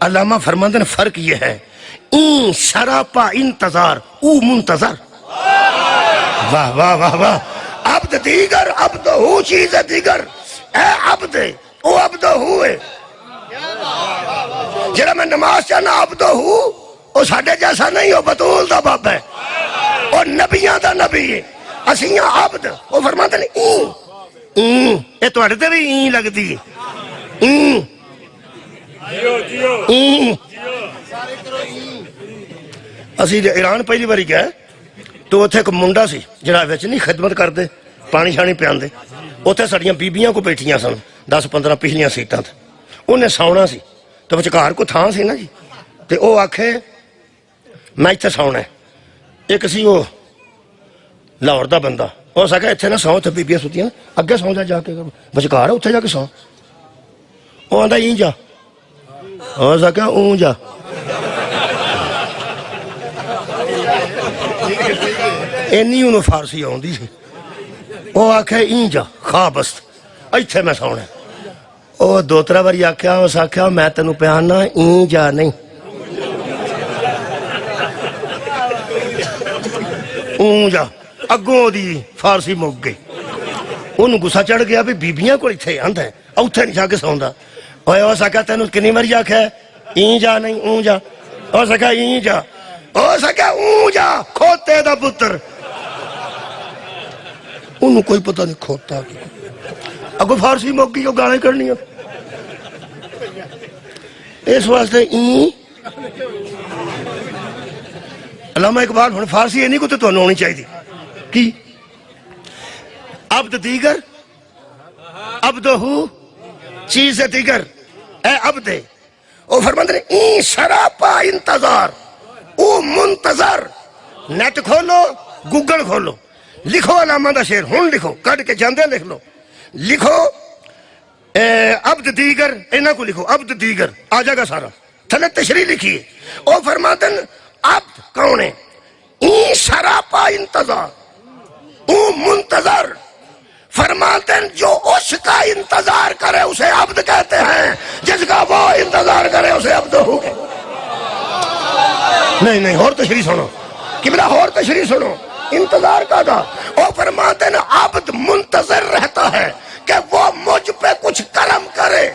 علامہ فرماندے نے فرق یہ ہے، این سراپا انتظار او منتظر۔ واہ واہ واہ واہ، عبد دیگر، عبدہ چیز دیگر، اے عبد او عبدہ ہوئے۔ جڑا میں نماز چاہنا عبدہ ہوں، وہ ساڑھے جیسا نہیں، وہ بطول دا باب ہے، اور نبیاں دا نبی ہے، اسیاں عبد۔ وہ فرماتے ہیں این، یہ تو اڑتے بھی این لگتی ہے، این این۔ اسی ایران پہلی باری گئے تو اتھے ایک منڈا سی جڑا وچ نہیں خدمت کرتے، پانی شانی پیاندے، اتھے ساڑیاں بیبیاں کو بیٹھیاں سن 10-15 پچھلیاں سیٹاں تھے، انہیں سونا سی تو وچکار کو تھان سی نا جی، تے او آکھے میں اتھے سونا ہے۔ ایک سی وہ لاہور دا بندہ، وہ سکا اتھے نہ سو، اتھے بیبیاں سوتیاں اگے سو جا کے وچکار ہے اتھے جا کے سو۔ وہ آندا این جا، وہ سکا اون جا۔ اینی انہوں فارسی آؤندی سی، وہ آکھے این جا خواہ بست، ایتھے میں سونا ہے۔ وہ دوترا باری آکھیا، اس آکھیا میں تینوں پیانا این جا نہیں، اون جا۔ اگوں دی فارسی مک گئی، انہوں گسا چڑھ گیا بھی بیبیاں کو اتھے آندھا ہے، اتھے نہیں جا کے سوندا۔ اس آکھیا تینوں کنی باری آکھیا این جا نہیں اون جا، اس آکھیا این جا، اس آکھیا اون جا کھوتے دا پتر۔ انہوں کوئی پتہ نہیں کھوتا کی، اگو فارسی مک گئی، وہ گانے کرنی ہے اس واسطے این۔ علامہ اقبال ہن فارسی نہیں کو تو تمہیں ہونی چاہیے کی عبد دیگر، عبدہ چیز دیگر، اے عبد۔ او فرماندے ہیں این سراپا انتظار او منتظر۔ نیٹ کھولو، گوگل کھولو، لکھو علامہ دا شعر، ہن لکھو، کٹ کے جاندے لکھ لو، لکھو عبد دیگر، اینا کو لکھو عبد دیگر، آ جائے گا سارا، تھلے تشریح لکھیے۔ او فرماتے ہیں عبد کون ہے؟ این سراپا انتظار او منتظر۔ فرماتے ہیں جو اس کا انتظار کرے اسے عبد کہتے ہیں، جس کا وہ انتظار کرے اسے عبد ہو۔ نہیں اور تشریح سنو قبلہ، اور تشریح سنو، انتظار کا تھا۔ وہ فرماتے ہیں عبد منتظر رہتا ہے کہ وہ مجھ پہ کچھ کرم کرے،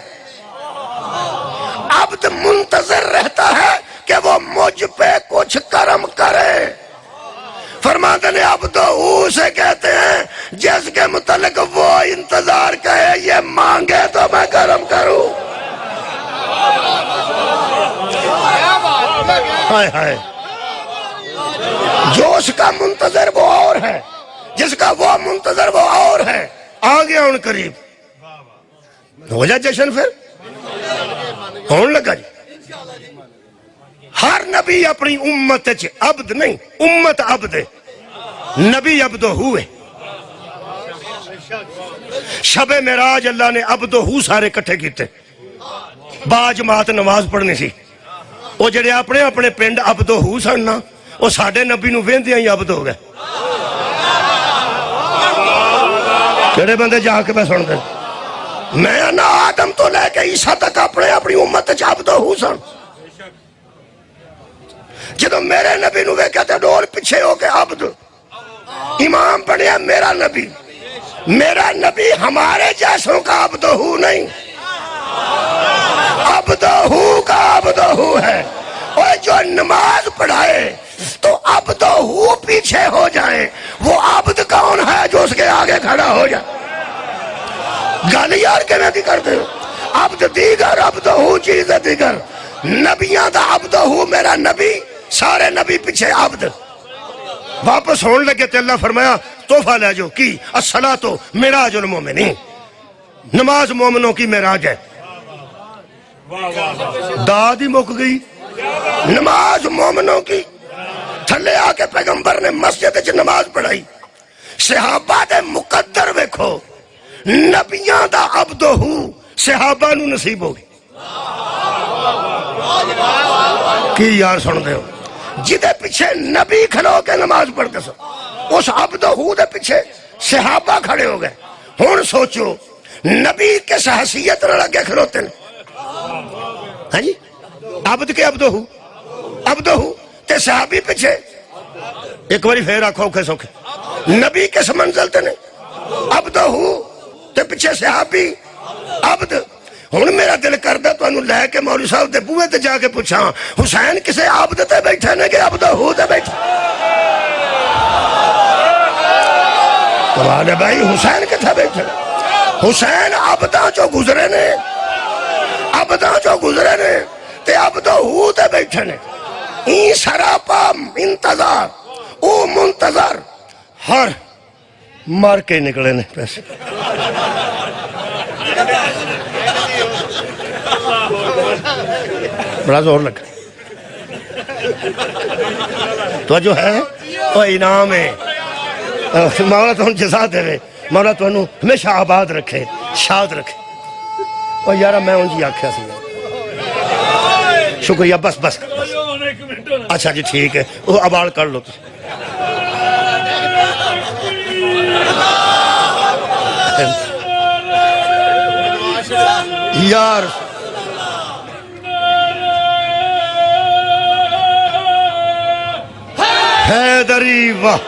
عبد منتظر رہتا ہے کہ وہ مجھ پہ کچھ کرم کرے۔ فرماتے ہیں عبد اسے کہتے ہیں جس کے متعلق وہ انتظار کہے یہ مانگے تو میں کرم کروں۔ ہائے ہائے، جو اس کا منتظر وہ اور ہے، جس کا وہ منتظر وہ اور ہے۔ آگے ان قریب ہو جائے جشن، پھر ہون لگا جی۔ ہر نبی اپنی امت عبد نہیں، امت عبد ہے، نبی عبد ہوئے۔ شب معراج اللہ نے عبد ہو سارے کٹھے کیتے، با جماعت نماز پڑھنی سی۔ وہ جڑے اپنے اپنے پنڈ عبد ہو سننا، وہ ساڑھے نبی نو ویندیاں ہی عبد ہو گئے۔ جڑے بندے جا کے میں سن دے، میں نہ آدم تو لے کے عیسیٰ تک اپنے اپنی امت عبد ہو سن۔ جدو میرے نبی نو وے کہتے ڈول پیچھے ہو کے عبد، امام بنیا میرا نبی۔ میرا نبی ہمارے جیسوں کا عبد ہو نہیں، عبد ہو کا عبد ہو ہے۔ اور جو نماز پڑھائے تو عبد ہو پیچھے ہو جائے، وہ عبد کون ہے جو اس کے آگے کھڑا ہو جائے؟ گالی یار کے نہیں کرتے ہو، عبد دیگر، عبد ہو چیز دیگر۔ نبیاں دا عبد ہو میرا نبی، سارے نبی پیچھے عبد۔ واپس ہون لگے تے اللہ فرمایا تحفہ لے جو کی الصلاۃ معراج المومنین، نماز مومنوں کی معراج ہے۔ داد ہی مک گئی، نماز مومنوں کی۔ تھلے آ کے پیغمبر نے مسجد وچ نماز پڑھائی، صحابہ دے مقدر ویکھو، نبیاں دا عبدہ صحابہ نو نصیب ہو گئی۔ کی یار سن دے ہو، جدے پیچھے نبی کھلو کے نماز پڑھتے سو، اس عبدہ دے پیچھے صحابہ کھڑے ہو گئے۔ ہن سوچو نبی کس حیثیت نہ لگے کھلوتے ہیں؟ ہاں جی، عبد کے عبدہ تے صحابی پیچھے۔ ایک باری پھر آکھو اوکھے سوکھے، نبی کس منزل تے نے؟ عبدہ تے پیچھے صحابی عبد۔ ہن میرا دل کردا تانوں لے کے مولوی صاحب دے بوئے تے جا کے پوچھاں حسین کسے عبد تے بیٹھے نے کہ عبدہ تے بیٹھے؟ کمال ہے بھائی، حسین کتھے بیٹھے؟ حسین عبداں چوں گزرے نے، عبداں چوں گزرے نے تے عبدہ تے بیٹھے نے۔ این سراپا انتظار، او منتظر ہر مار کے نکلے نے پیسے۔ بڑا زور لگا تو جو ہے وہ انعام ہے، مولا تو جزا دے، مولا تو ہمیشہ آباد رکھے، شاد رکھے۔ اور یارہ میں ان جی آکھیا سی، شکریہ، بس بس اچھا جی ٹھیک ہے، وہ ابال کر لو تو یار۔ حیدری واہ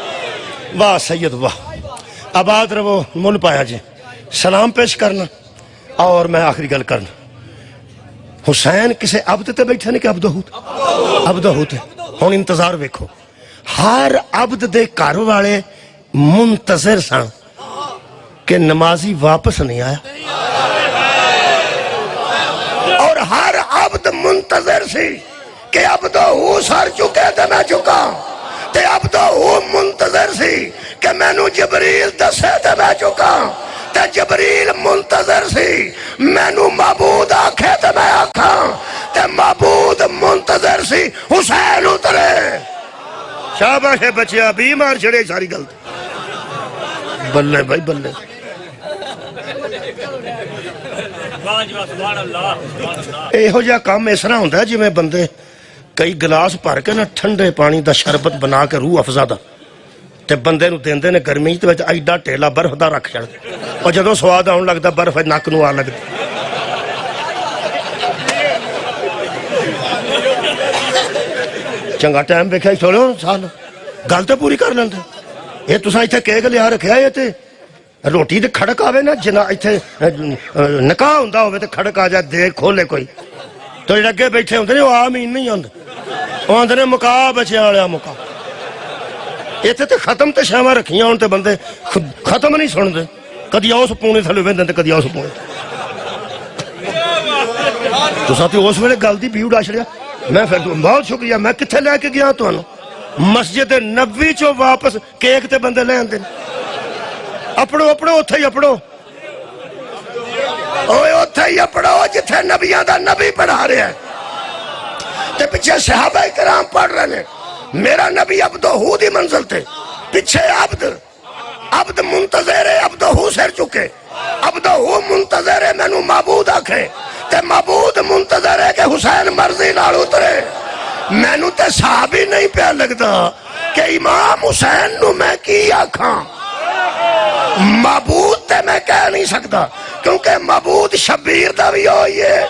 واہ سید واہ، آباد رہو، مل پایا جی۔ سلام پیش کرنا اور میں آخری گل کرنا، حسین کسے عبد تے بیٹھے نے کہ عبدہ تے؟ ہن انتظار ویکھو، ہر عبد دے گھر والے منتظر سن کہ نمازی واپس نہیں آیا، اور ہر عبد منتظر سی کہ عبدہ سر چکے تے میں چکا، تے عبدہ منتظر سی کہ میں نو جبریل دسے تے میں چکا، تے جبریل منتظر سی میں نو معبود آکھے تے میں آکھا، تے معبود منتظر سی حسین اترے۔ شاباش ہے بچیا، بیمار چھڑے ساری گلت بلے بھائی بلے۔ ایہو جا کام اس طرح ہوندا ہے جی میں بندے کئی گلاس بھر کے نا ٹھنڈے پانی دا شربت بنا کے روح افزا دا تے بندے نو دیندے نے گرمی تے وچ ایڈا ٹیلا برف دا رکھ چھڑ، اور جدوں سواد آن لگدا برف نک نو آ لگدی۔ چنگا ٹائم ویکھیا چھوڑو سال گل تے پوری کر لیندے۔ یہ تساں ایتھے کیک لیا رکھیا ہے تے روٹی تے کھڑک آوے نا، جنا ایتھے نکاح ہوندا ہوے تے کھڑک آ جائے دے کھولے کوئی، تو جڑے اگے بیٹھے ہوندے نے وہ آمین نہیں آندے، وہ آندے نے مکا بچیاں والیا مکا۔ ایتھے تے ختم تے شاواں رکھیاں ہون تے بندے ختم نہیں سن دے، کدی اس پونے تھلے ویندے تے کدی اس پونے۔ تساں تے اس ویلے گل دی بیو ڈا چھڑیا۔ میں پھر بہت شکریہ، میں کتھے لے کے گیا تانوں؟ مسجد نبوی چوں واپس کیک تے بندے لے آندے، اپڑو اپڑو اتھے ہی اپڑو، اوے اتھے ہی اپڑو جتھے نبیاں دا نبی پڑھا رہے ہیں تے پیچھے صحابہ کرام پڑھ رہے ہیں۔ میرا نبی عبدہ دی منزل تے، پیچھے عبد منتظر ہے، عبدہ سر چکے، عبدہ منتظر ہے مینوں معبود آکھے، تے معبود منتظر ہے کہ حسین مرضی نال اترے۔ مینوں تے صحابی نہیں پیا لگدا کہ امام حسین نو میں کی آکھاں، معبود تے میں کہہ نہیں سکتا، کیونکہ معبود شبیر دا بھی ہوئی ہے،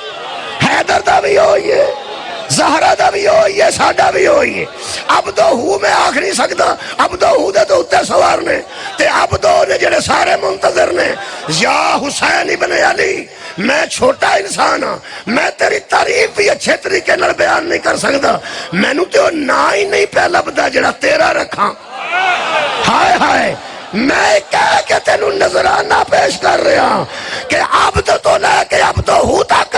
حیدر دا بھی ہوئی ہے، زہرہ دا بھی ہوئی ہے، ساڈا بھی ہوئی ہے۔ عبدہ میں آکھ نہیں سکتا، عبدہ دے تو اتے سوار نے، تے عبدہ نے جڑے سارے منتظر نے۔ یا حسین ابن علی، میں چھوٹا انسان ہاں، میں تیری تعریف بھی اچھے طریقے نال بیان نہیں کر سکتا، مینوں تے وہ نا ہی نہیں پہ لبدا جڑا تیرا رکھاں۔ ہائے ہائے، میں کہہ کے تینوں نظرانہ پیش کر رہا کہ عبد تو لے کے عبدہ تک،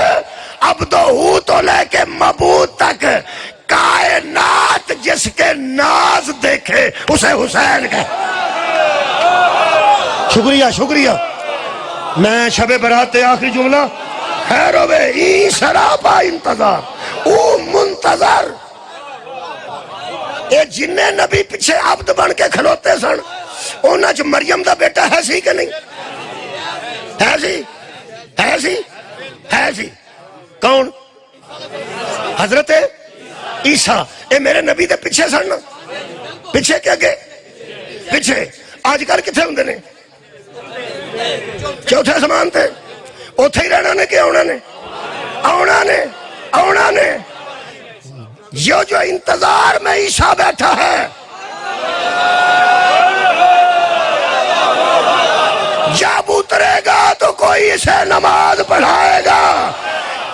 عبدہ تو لے کے معبود تک، کائنات جس کے ناز دیکھے اسے حسین کہ شکریہ میں شب برات آخری جملہ خیر ہوئے ای سراپا انتظار او منتظر اے جنہیں نبی پیچھے عبد بن کے کھلوتے سن اونا جو مریم دا بیٹا ہے سی کہ نہیں ہے سی کون حضرت عیسیٰ اے میرے نبی دے پیچھے سن پیچھے کیا گئے پیچھے آج کل کتھے ہوندے نے چوتھے سمان تھے اوتھے ہی رہنا نے کہ آنا نے جو انتظار میں عیسیٰ بیٹھا ہے جب اترے گا تو کوئی اسے نماز پڑھائے گا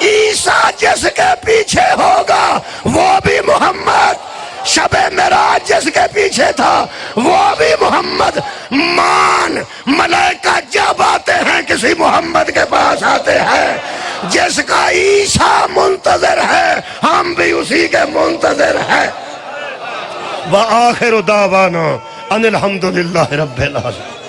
عیسیٰ جس کے پیچھے ہوگا وہ بھی محمد شب معراج جس کے پیچھے تھا وہ بھی محمد مان ملائکہ جب آتے ہیں کسی محمد کے پاس آتے ہیں جس کا عیسیٰ منتظر ہے ہم بھی اسی کے منتظر ہیں وآخر دعوانا ان الحمدللہ رب العالمین